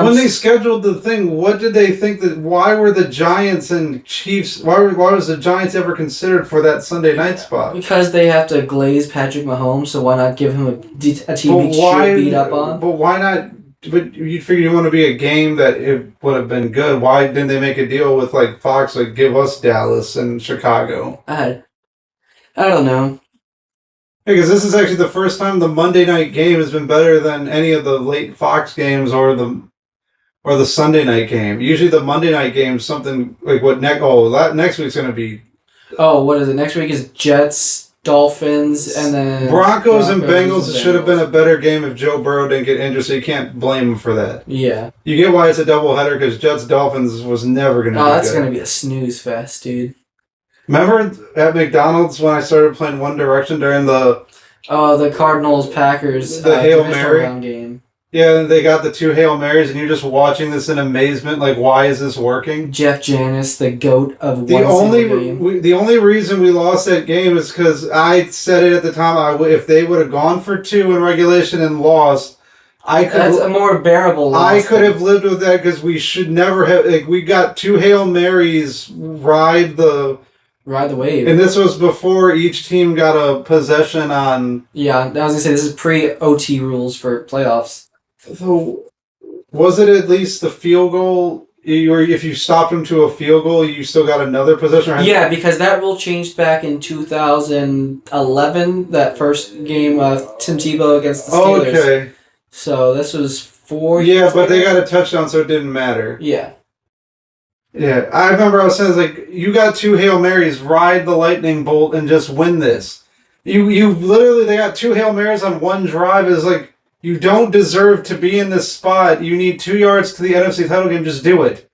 When they scheduled the thing, what did they think that... Why were the Giants and Chiefs... Why was the Giants ever considered for that Sunday night spot? Because they have to glaze Patrick Mahomes, so why not give him a TV show beat up on? But why not... But you'd figure you want to be a game that it would have been good. Why didn't they make a deal with like Fox, like give us Dallas and Chicago? I don't know. Because this is actually the first time the Monday night game has been better than any of the late Fox games or the Sunday night game. Usually the Monday night game is something like next week's going to be... Oh, what is it? Next week is Jets, Dolphins, and then... Broncos and Bengals should have been a better game if Joe Burrow didn't get injured, so you can't blame him for that. Yeah. You get why it's a doubleheader, because Jets-Dolphins was never going to be good. Oh, that's going to be a snooze fest, dude. Remember at McDonald's when I started playing One Direction during the Cardinals-Packers the Hail Mary game? Yeah, they got the 2 Hail Marys, and you're just watching this in amazement. Like, why is this working? Jeff Janis, the GOAT of the only reason we lost that game is because I said it at the time. If they would have gone for 2 in regulation and lost, that's a more bearable loss. I could have lived with that because we should never have. Like, we got 2 Hail Marys ride the wave. And this was before each team got a possession on... Yeah, I was going to say, this is pre-OT rules for playoffs. So, was it at least the field goal? If you stopped them to a field goal, you still got another possession? Yeah, because that rule changed back in 2011, that first game of Tim Tebow against the Steelers. Okay. So, this was 4 years Yeah, but they got a touchdown, so it didn't matter. Yeah. Yeah, I remember I was saying, like, you got 2 Hail Marys, ride the lightning bolt and just win this. You literally, they got 2 Hail Marys on one drive. It's like, you don't deserve to be in this spot. You need 2 yards to the NFC title game, just do it.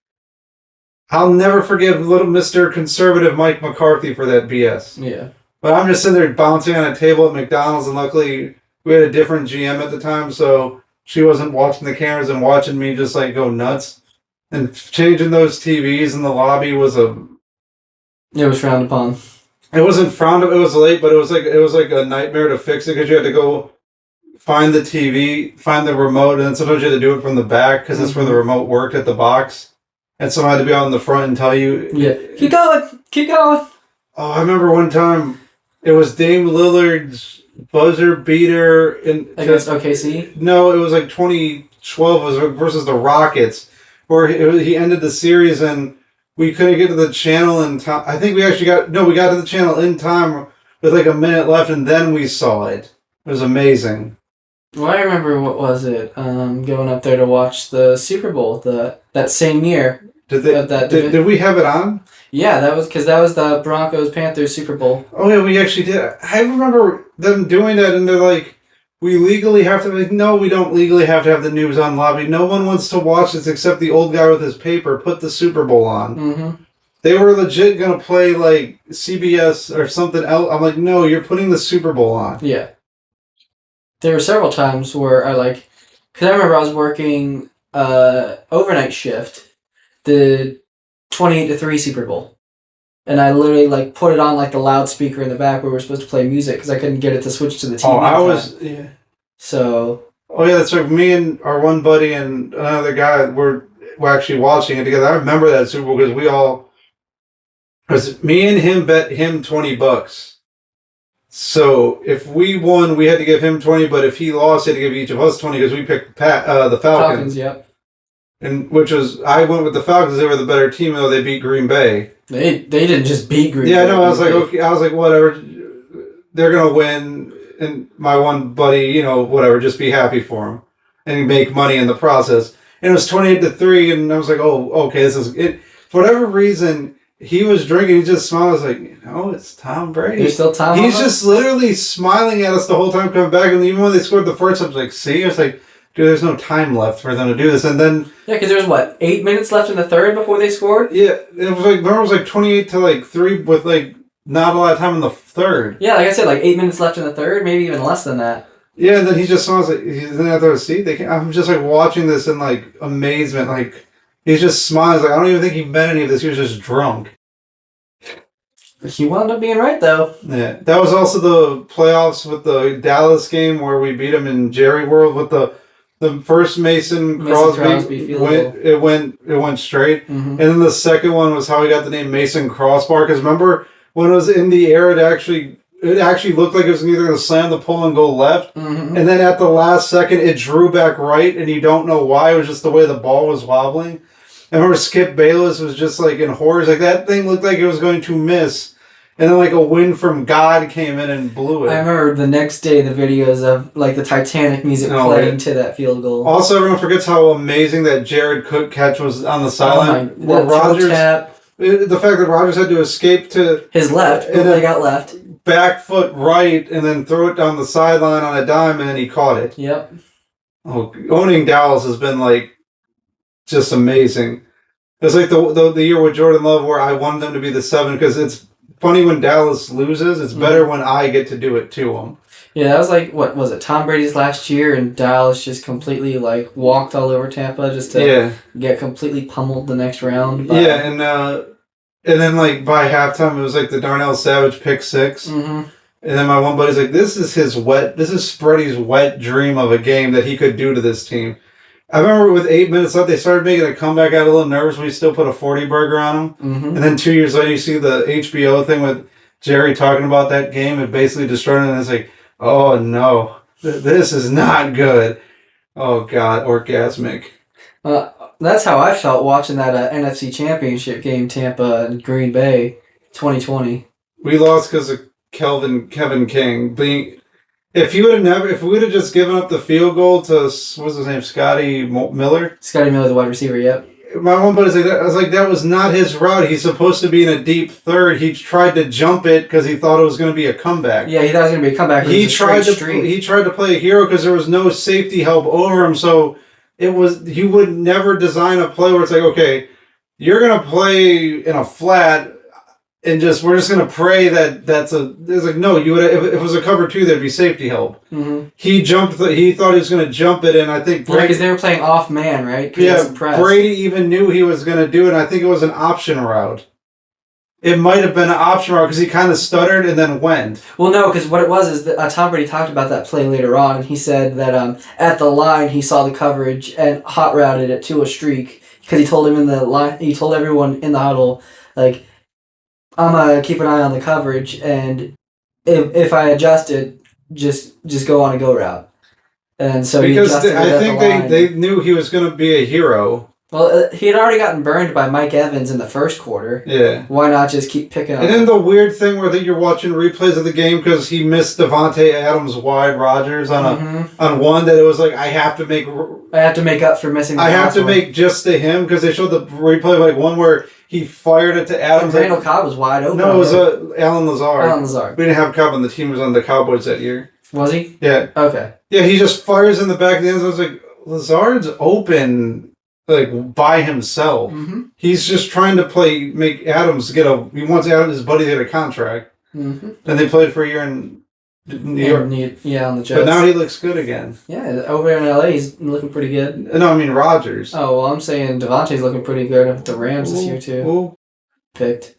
I'll never forgive little Mr. Conservative Mike McCarthy for that BS. Yeah. But I'm just sitting there bouncing on a table at McDonald's, and luckily we had a different GM at the time, so she wasn't watching the cameras and watching me just, like, go nuts. And changing those TVs in the lobby was It was frowned upon. It wasn't frowned upon. It was late, but it was like a nightmare to fix it because you had to go find the TV, find the remote, and then sometimes you had to do it from the back because that's where the remote worked at the box. And someone had to be on the front and tell you. Yeah, keep going. Oh, I remember one time it was Dame Lillard's buzzer beater against OKC. No, it was like 2012 versus the Rockets. Where he ended the series and we couldn't get to the channel in time. I think we got to the channel in time with like a minute left and then we saw it. It was amazing. Well, I remember, what was it? Going up there to watch the Super Bowl that same year. Did we have it on? Yeah, that was the Broncos-Panthers Super Bowl. Oh yeah, we actually did. I remember them doing that, and they're like, "We legally have to." Like, no, we don't legally have to have the news on lobby. No one wants to watch this except the old guy with his paper. Put the Super Bowl on. Mm-hmm. They were legit gonna play like CBS or something else. I'm like, no, you're putting the Super Bowl on. Yeah. There were several times where because I remember I was working overnight shift, the 28-3 Super Bowl, and I literally put it on the loudspeaker in the back where we were supposed to play music because I couldn't get it to switch to the TV. Oh, I was yeah. So. Oh yeah, that's right. Me and our one buddy and another guy were actually watching it together. I remember that Super Bowl because me and him bet him $20. So if we won, we had to give him 20, but if he lost, he had to give each of us 20 because we picked the Falcons. Falcons, yep. And I went with the Falcons. They were the better team, though they beat Green Bay. They didn't just beat Green Bay. Yeah, no, I was like, okay, whatever. They're gonna win, and my one buddy, whatever, just be happy for him and make money in the process. And it was 28-3, and I was like, oh, okay, this is it. For whatever reason. He was drinking. He just smiled. I was like, it's Tom Brady. He's still Tom. He's just literally smiling at us the whole time coming back. And even when they scored the first, I was like, see? I was like, dude, there's no time left for them to do this. And then... Yeah, because there was, 8 minutes left in the third before they scored? Yeah, it was 28-3 with, not a lot of time in the third. Yeah, like I said, 8 minutes left in the third, maybe even less than that. Yeah, and then he just smiles like, he didn't have to see. I'm just, watching this in, amazement, He's just smiling. I don't even think he meant any of this. He was just drunk. He wound up being right, though. Yeah. That was also the playoffs with the Dallas game where we beat him in Jerry World with the first Mason Crosby it went straight. Mm-hmm. And then the second one was how he got the name Mason Crossbar. Because remember when it was in the air, it actually looked like it was either going to slam the pole and go left. Mm-hmm. And then at the last second, it drew back right, and you don't know why. It was just the way the ball was wobbling. I remember Skip Bayless was just in horrors. That thing looked like it was going to miss. And then a wind from God came in and blew it. I remember the next day the videos of the Titanic music playing to that field goal. Also, everyone forgets how amazing that Jared Cook catch was on the sideline. Where Rodgers, the fact that Rodgers had to escape to his left, and they got left. Back foot right, and then throw it down the sideline on a dime, and then he caught it. Yep. Oh, owning Dallas has been just amazing. It's the year with Jordan Love where I wanted them to be the 7 because it's funny when Dallas loses. It's better when I get to do it to them. Yeah, that was what was it? Tom Brady's last year, and Dallas just completely walked all over Tampa just to get completely pummeled the next round. Yeah, and then by halftime it was the Darnell Savage pick 6. Mm-hmm. And then my one buddy's this is Spready's wet dream of a game that he could do to this team. I remember with 8 minutes left, they started making a comeback. I got a little nervous when he still put a 40 burger on him. Mm-hmm. And then 2 years later, you see the HBO thing with Jerry talking about that game and basically destroying it. And it's oh no, this is not good. Oh God, orgasmic. That's how I felt watching that NFC Championship game, Tampa and Green Bay, 2020. We lost because of Kevin King being. If we would have just given up the field goal to what's his name, Scotty Miller. Scotty Miller, the wide receiver. Yep. My one buddy's I was that was not his route. He's supposed to be in a deep third. He tried to jump it because he thought it was going to be a comeback. Yeah, he thought it was going to be a comeback. He tried to play a hero because there was no safety help over him. So he would never design a play where it's okay, you're going to play in a flat. And we're just gonna pray that that's no. You would if it was a cover 2, there'd be safety help. Mm-hmm. He jumped. He thought he was gonna jump it, and I think because they were playing off man, right? Yeah, Brady even knew he was gonna do it. And I think it was an option route. It might have been an option route because he kind of stuttered and then went. Well, no, because what it was is that Tom Brady talked about that play later on, and he said that at the line he saw the coverage and hot routed it to a streak because he told him in the line. He told everyone in the huddle I'm going to keep an eye on the coverage, and if I adjust it, just go on a go route. And so because I think they knew he was going to be a hero. Well, he had already gotten burned by Mike Evans in the first quarter. Yeah. Why not just keep picking up? And then the weird thing where you're watching replays of the game because he missed Devontae Adams wide Rodgers on one that it was I have to make up for missing. I have to make just to him because they showed the replay of one where he fired it to Adams. Randall Cobb was wide open. No, it was Alan Lazard. Alan Lazard. We didn't have Cobb on the team. Was on the Cowboys that year. Was he? Yeah. Okay. Yeah, he just fires in the back of the end zone. I was like, Lazard's open, like, by himself. Mm-hmm. He's just trying to make Adams get he wants Adams, his buddy, to get a contract. Mm-hmm. And they played for a year in New York. On the Jets. But now he looks good again. Yeah, over in LA, he's looking pretty good. No, I mean Rodgers. Oh, well, I'm saying Devontae's looking pretty good with the Rams this year, too. Ooh. Picked.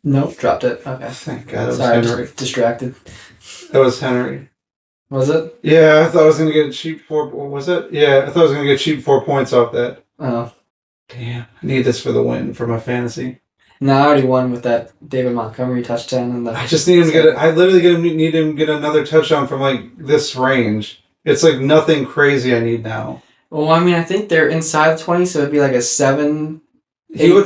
Nope, dropped it. Okay. Thank God. Sorry, I was distracted. That was Henry. Was it? Yeah, I thought I was going to get a cheap 4. Was it? Yeah, I thought I was going to get cheap 4 points off that. Oh. Damn. I need this for the win for my fantasy. No, I already won with that David Montgomery touchdown. And I just need him to get I literally need him to get another touchdown from, like, this range. It's, like, nothing crazy I need now. Well, I mean, I think they're inside 20, so it'd be like a 7-8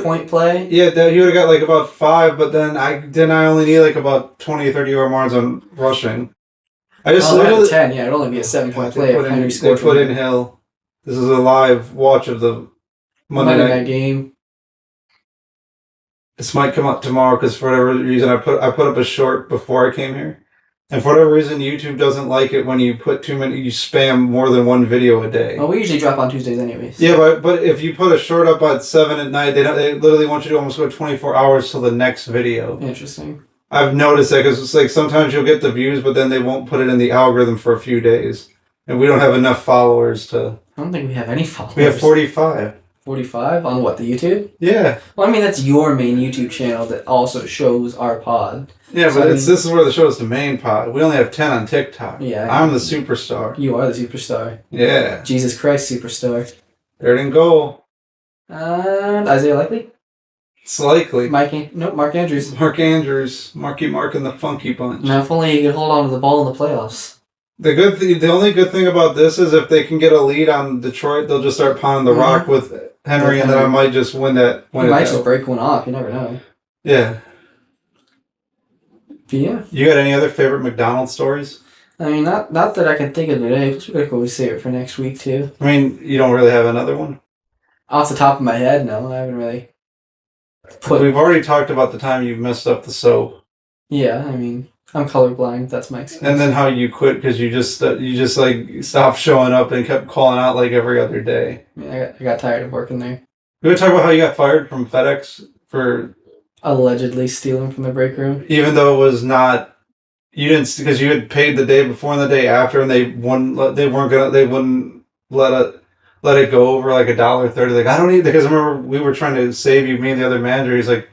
point play. Yeah, he would have got, like, about 5, but then I only need, like, about 20 or 30 yards on rushing. I just literally 10. Yeah, it'd only be a 7-point play if Henry scored. They put in Hill. This is a live watch of the Monday night game. This might come up tomorrow because for whatever reason I put up a short before I came here, and for whatever reason YouTube doesn't like it when you put you spam more than one video a day. Well, we usually drop on Tuesdays anyways. Yeah, but if you put a short up at 7 at night, they literally want you to almost go 24 hours till the next video. Interesting. I've noticed that because it's like sometimes you'll get the views, but then they won't put it in the algorithm for a few days, and we don't have enough followers to. I don't think we have any followers. We have 45. 45 on what, the YouTube? Yeah. Well, I mean, that's your main YouTube channel that also shows our pod. Yeah, so, but this is where the show's the main pod. We only have 10 on TikTok. Yeah. I'm the superstar. You are the superstar. Yeah. Jesus Christ, superstar. Third and goal. Isaiah Likely? It's likely. Mark Andrews. Mark Andrews. Marky Mark and the Funky Bunch. Now, if only he could hold on to the ball in the playoffs. The only good thing about this is if they can get a lead on Detroit, they'll just start pounding the rock with Henry, and then I might just win that. He might just break one off. You never know. Yeah. But yeah. You got any other favorite McDonald's stories? I mean, not that I can think of today. Plus, we could always save it for next week too. I mean, you don't really have another one? Off the top of my head, no. I haven't really. We've already talked about the time you messed up the soap. Yeah, I mean, I'm colorblind. That's my excuse. And then how you quit because you just like stopped showing up and kept calling out like every other day. Yeah, I got tired of working there. We would talk about how you got fired from FedEx for allegedly stealing from the break room, even though it was not. You didn't because you had paid the day before and the day after, and they wouldn't let it go over like $1.30. Like I don't need because I remember we were trying to save you. Me and the other manager. He's like,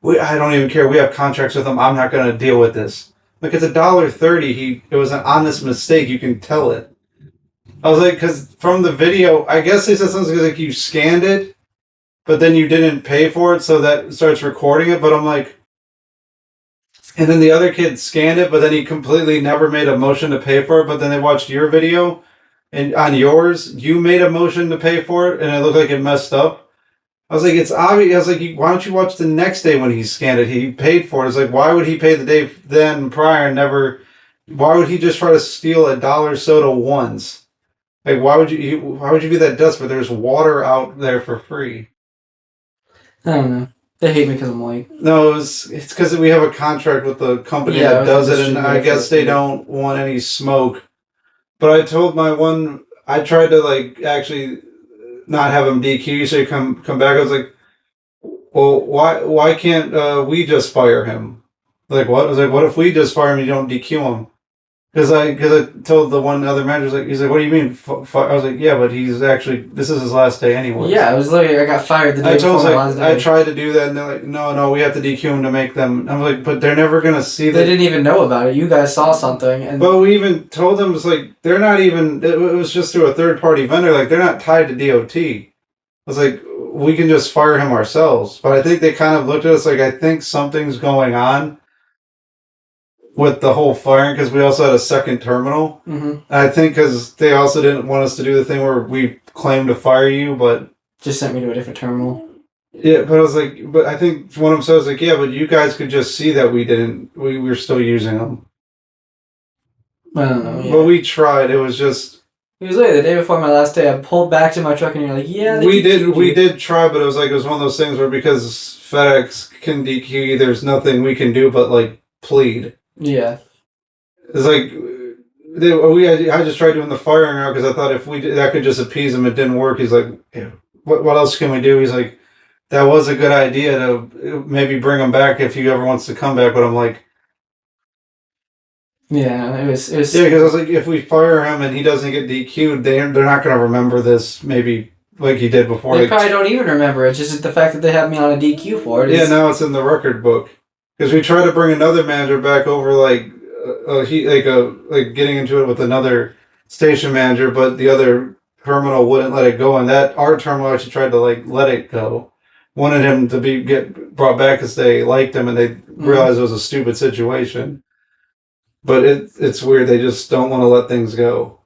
I don't even care. We have contracts with them. I'm not going to deal with this. Like it's $1.30. It was an honest mistake. You can tell it. I was like, because from the video, I guess they said something like you scanned it, but then you didn't pay for it, so that starts recording it. But I'm like, and then the other kid scanned it, but then he completely never made a motion to pay for it. But then they watched your video, and on yours, you made a motion to pay for it, and it looked like it messed up. I was like, it's obvious. I was like, why don't you watch the next day when he scanned it? He paid for it. It's like, why would he pay the day then prior and never? Why would he just try to steal $1 soda once? Like, why would you be that desperate? There's water out there for free. I don't know. They hate me because I'm white. No, it's because we have a contract with the company that does it, and I guess they don't want any smoke. But I told I tried to like actually not have him DQ, so you come back. I was like, well, why can't we just fire him? Like what? I was like, what if we just fire him and you don't DQ him? Because I told the one other manager, he's like, what do you mean? I was like, yeah, but this is his last day anyway. Yeah, it was literally, I got fired the day before my last day. I tried to do that, and they're like, no, we have to DQ him to make them. I'm like, but they're never going to see that. They didn't even know about it. You guys saw something. But we even told them, it's like, they're not even, it was just through a third-party vendor. Like, they're not tied to DOT. I was like, we can just fire him ourselves. But I think they kind of looked at us like, I think something's going on with the whole firing, because we also had a second terminal. Mm-hmm. I think because they also didn't want us to do the thing where we claim to fire you, but just sent me to a different terminal. Yeah, but I was like, but I think one of them says like, yeah, but you guys could just see that we were still using them. I don't know. Yeah. But we tried. It was just It was literally the day before my last day. I pulled back to my truck and you're like, yeah, we did try, but it was one of those things where because FedEx can DQ you, there's nothing we can do but like plead. Yeah. It's like I just tried doing the firing out because I thought if we did, that could just appease him. It didn't work. He's like, yeah, what else can we do? He's like, that was a good idea to maybe bring him back if he ever wants to come back. But I'm like, yeah, it was. Yeah, because I was like, if we fire him and he doesn't get DQ'd, they're not going to remember this maybe like he did before. They probably don't even remember it. Just the fact that they have me on a DQ for it. Yeah, now it's in the record book. Because we tried to bring another manager back over, like getting into it with another station manager, but the other terminal wouldn't let it go, and that our terminal actually tried to like let it go. Wanted him to get brought back because they liked him and they realized it was a stupid situation. But it's weird. They just don't want to let things go.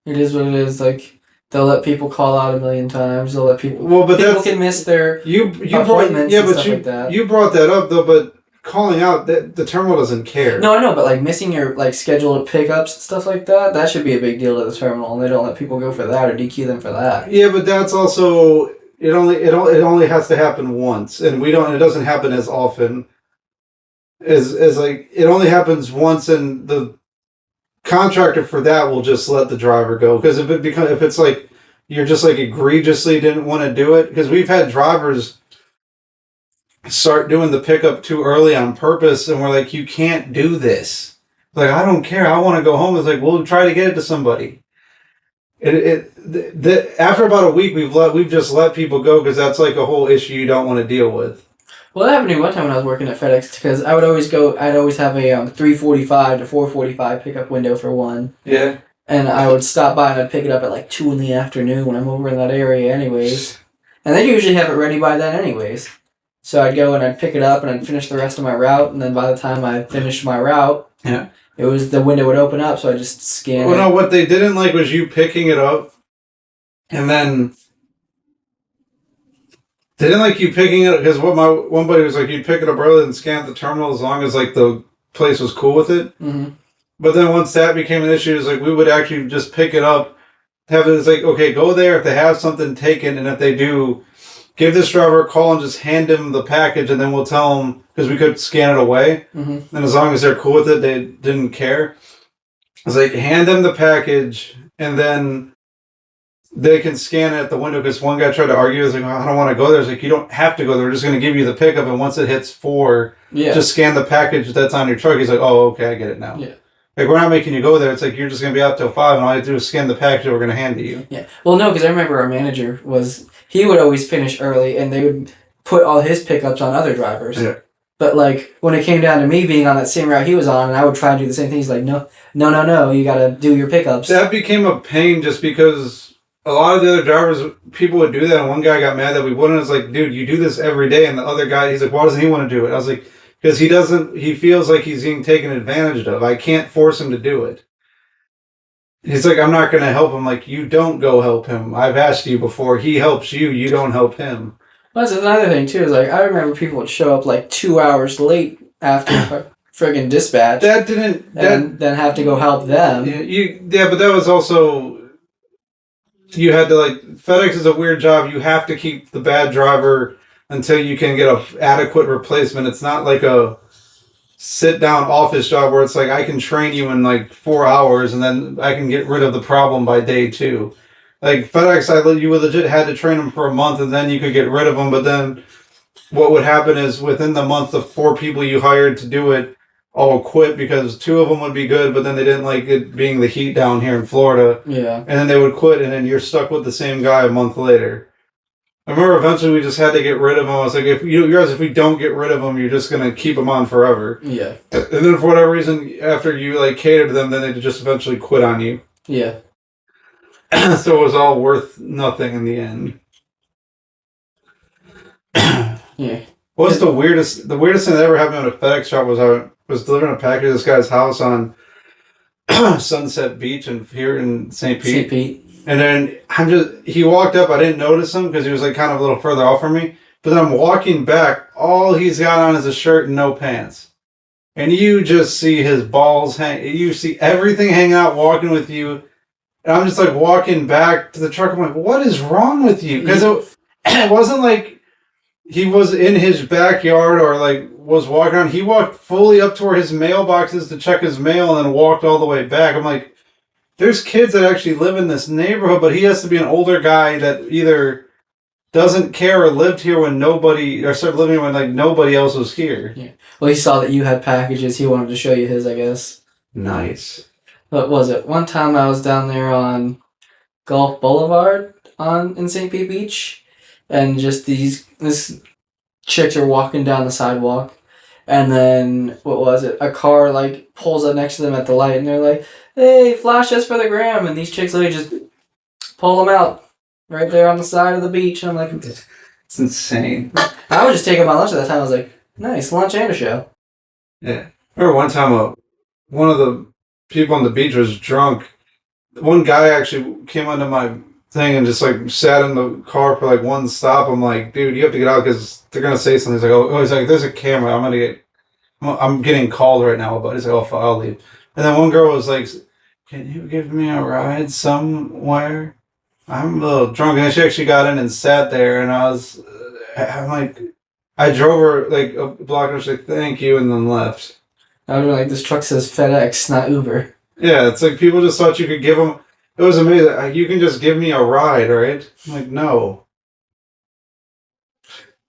It is what it is. Like, they'll let people call out a million times. They'll let people... Well, but people can miss their appointments and stuff like that. You brought that up, though, but calling out, the terminal doesn't care. No, I know, but like missing your like scheduled pickups and stuff like that should be a big deal to the terminal, and they don't let people go for that or DQ them for that. Yeah, but that's also... It only has to happen once, and it doesn't happen as often. As like it only happens once, and the contractor for that will just let the driver go. Because if it's like you're just like egregiously didn't want to do it, because we've had drivers start doing the pickup too early on purpose, and we're like, you can't do this. Like, I don't care, I want to go home. It's like, we'll try to get it to somebody. After about a week, we've just let people go because that's like a whole issue you don't want to deal with. Well, that happened to me one time when I was working at FedEx, because I'd always have a 3:45 to 4:45 pickup window for one. Yeah. And I would stop by and I'd pick it up at like 2 in the afternoon when I'm over in that area anyways. And they usually have it ready by then anyways. So I'd go and I'd pick it up and I'd finish the rest of my route, and then by the time I finished my route, yeah, the window would open up, so I just scan it. Well, no, what they didn't like was you picking it up, and then they didn't like you picking it, because what my one buddy was like, you'd pick it up early and scan at the terminal as long as like the place was cool with it. Mm-hmm. But then once that became an issue, it's like we would actually just pick it up, have it as like, okay, go there if they have something taken, and if they do, give this driver a call and just hand him the package, and then we'll tell them, because we could scan it away, and as long as they're cool with it, they didn't care. It's like, hand them the package, and then they can scan it at the window, because one guy tried to argue, like, I don't want to go there. It's like, you don't have to go there. We're just going to give you the pickup, and once it hits 4, just scan the package that's on your truck. He's like, oh, okay, I get it now. Yeah. Like, we're not making you go there. It's like, you're just going to be out till 5, and all you have to do is scan the package that we're going to hand to you. Yeah. Well, no, because I remember our manager he would always finish early, and they would put all his pickups on other drivers. Yeah. But, like, when it came down to me being on that same route he was on, and I would try and do the same thing, he's like, no, you got to do your pickups. That became a pain just because a lot of the other drivers, people would do that, and one guy got mad that we wouldn't. I was like, dude, you do this every day, and the other guy, he's like, why doesn't he want to do it? I was like, because he feels like he's being taken advantage of. I can't force him to do it. He's like, I'm not going to help him. Like, you don't go help him. I've asked you before. He helps you. You don't help him. Well, that's another thing, too. Is like, I remember people would show up like 2 hours late after friggin' dispatch. And then have to go help them. Yeah, but that was also... You had to, like... FedEx is a weird job. You have to keep the bad driver until you can get an adequate replacement. It's not like a sit-down office job where it's like, I can train you in like 4 hours and then I can get rid of the problem by day 2. Like FedEx, you would legit had to train them for a month and then you could get rid of them. But then what would happen is within the month, the 4 people you hired to do it all quit because 2 of them would be good, but then they didn't like it being the heat down here in Florida. Yeah. And then they would quit, and then you're stuck with the same guy a month later. I remember eventually we just had to get rid of him. I was like, if we don't get rid of him, you're just going to keep him on forever. Yeah. And then for whatever reason, after you like cater to them, then they just eventually quit on you. Yeah. So it was all worth nothing in the end. Yeah. What's the weirdest thing that ever happened at a FedEx shop was I was delivering a package to this guy's house on Sunset Beach here in St. Pete. St. Pete. And then he walked up, I didn't notice him because he was like kind of a little further off from me. But then I'm walking back, all he's got on is a shirt and no pants. And you just see his balls you see everything hanging out walking with you. And I'm just like walking back to the truck. I'm like, what is wrong with you? Because it wasn't like he was in his backyard or like was walking around. He walked fully up to where his mailbox is to check his mail and then walked all the way back. I'm like, there's kids that actually live in this neighborhood, but he has to be an older guy that either doesn't care or lived here when nobody, or started living when like nobody else was here. Yeah. Well, he saw that you had packages. He wanted to show you his, I guess. Nice. What was it? One time I was down there on Gulf Boulevard in St. Pete Beach, and just this chicks are walking down the sidewalk, and then what was it? A car like pulls up next to them at the light, and they're like, "Hey, flash us for the gram!" And these chicks like just pull them out right there on the side of the beach. And I'm like, it's insane. I was just taking my lunch at that time. I was like, nice lunch and a show. Yeah. I remember one time one of the people on the beach was drunk. One guy actually came onto my thing and just like sat in the car for like one stop. I'm like, dude, you have to get out because they're gonna say something. He's like, oh, he's like, there's a camera. I'm getting called right now, but he's like, oh, I'll leave. And then one girl was like, can you give me a ride somewhere? I'm a little drunk. And then she actually got in and sat there, and I'm like, I drove her like a block and she was like, thank you, and then left. I was like, this truck says FedEx, not Uber. Yeah, it's like people just thought you could give them. It was amazing. Like, you can just give me a ride, right? I'm like, no.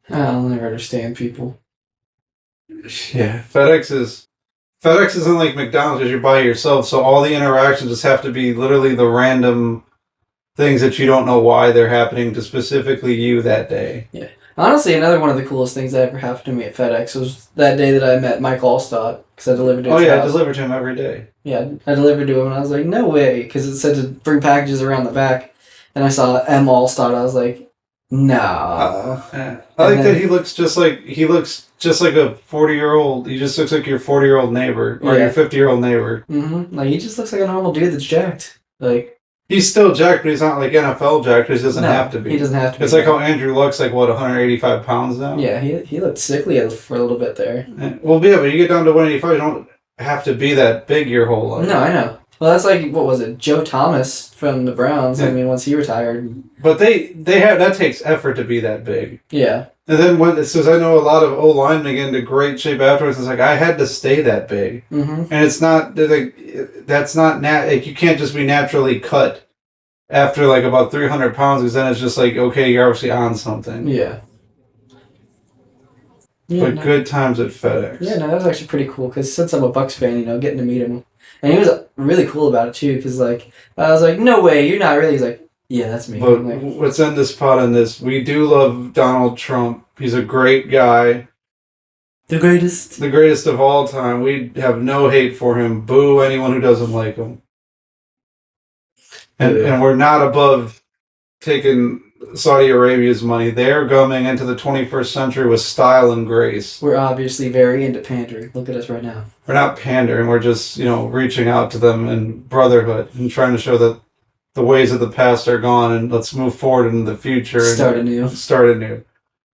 I'll never understand people. Yeah, FedEx isn't like McDonald's because you're by yourself, so all the interactions just have to be literally the random things that you don't know why they're happening to specifically you that day. Yeah. Honestly, another one of the coolest things that ever happened to me at FedEx was that day that I met Mike Allstott, because I delivered to his house. I deliver to him every day. Yeah, I delivered to him, and I was like, no way, because it said to bring packages around the back, and I saw M. Allstott, I was like, no. I like that he looks just like a 40-year-old. He just looks like your 40-year-old neighbor or your 50-year-old neighbor. Mm-hmm. Like, he just looks like a normal dude that's jacked. Like, he's still jacked, but he's not like NFL jacked. He doesn't have to be. He doesn't have to be. It's like how Andrew Luck's like, what, 185 pounds now? Yeah, he looked sickly for a little bit there. Well, yeah, but you get down to 185, you don't have to be that big your whole life. No, I know. Well, that's like, what was it, Joe Thomas from the Browns. Yeah. I mean, once he retired. But they have, that takes effort to be that big. Yeah. And then when it says, I know a lot of O-linemen get into great shape afterwards, it's like, I had to stay that big. Mm-hmm. And it's not, like, that's not, like, you can't just be naturally cut after like about 300 pounds, because then it's just like, okay, you're obviously on something. Yeah. But good times at FedEx. Yeah, no, that was actually pretty cool, because since I'm a Bucs fan, getting to meet him. And he was really cool about it, too, because, like, I was like, no way, you're not really. He's like, yeah, that's me. But like, let's end this pod on this. We do love Donald Trump. He's a great guy. The greatest. The greatest of all time. We have no hate for him. Boo anyone who doesn't like him. And we're not above taking Saudi Arabia's money. They're coming into the 21st century with style and grace. We're obviously very into pandering. Look at us right now. We're not pandering. We're just, reaching out to them in brotherhood and trying to show that the ways of the past are gone and let's move forward into the future. Start anew.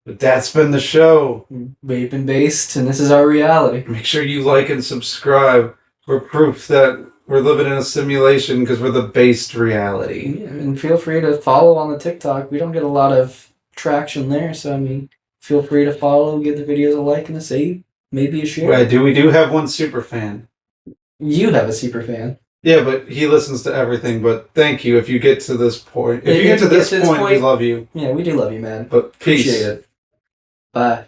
But that's been the show. We've been based, and this is our reality. Make sure you like and subscribe. We're proof that we're living in a simulation because we're the based reality. Yeah, and feel free to follow on the TikTok. We don't get a lot of traction there, so I mean, feel free to follow, give the videos a like and a save, maybe a share. Right, we do have one super fan. You have a super fan. Yeah, but he listens to everything. But thank you if you get to this point. If you get to this point, we love you. Yeah, we do love you, man. But peace. Appreciate it. Bye.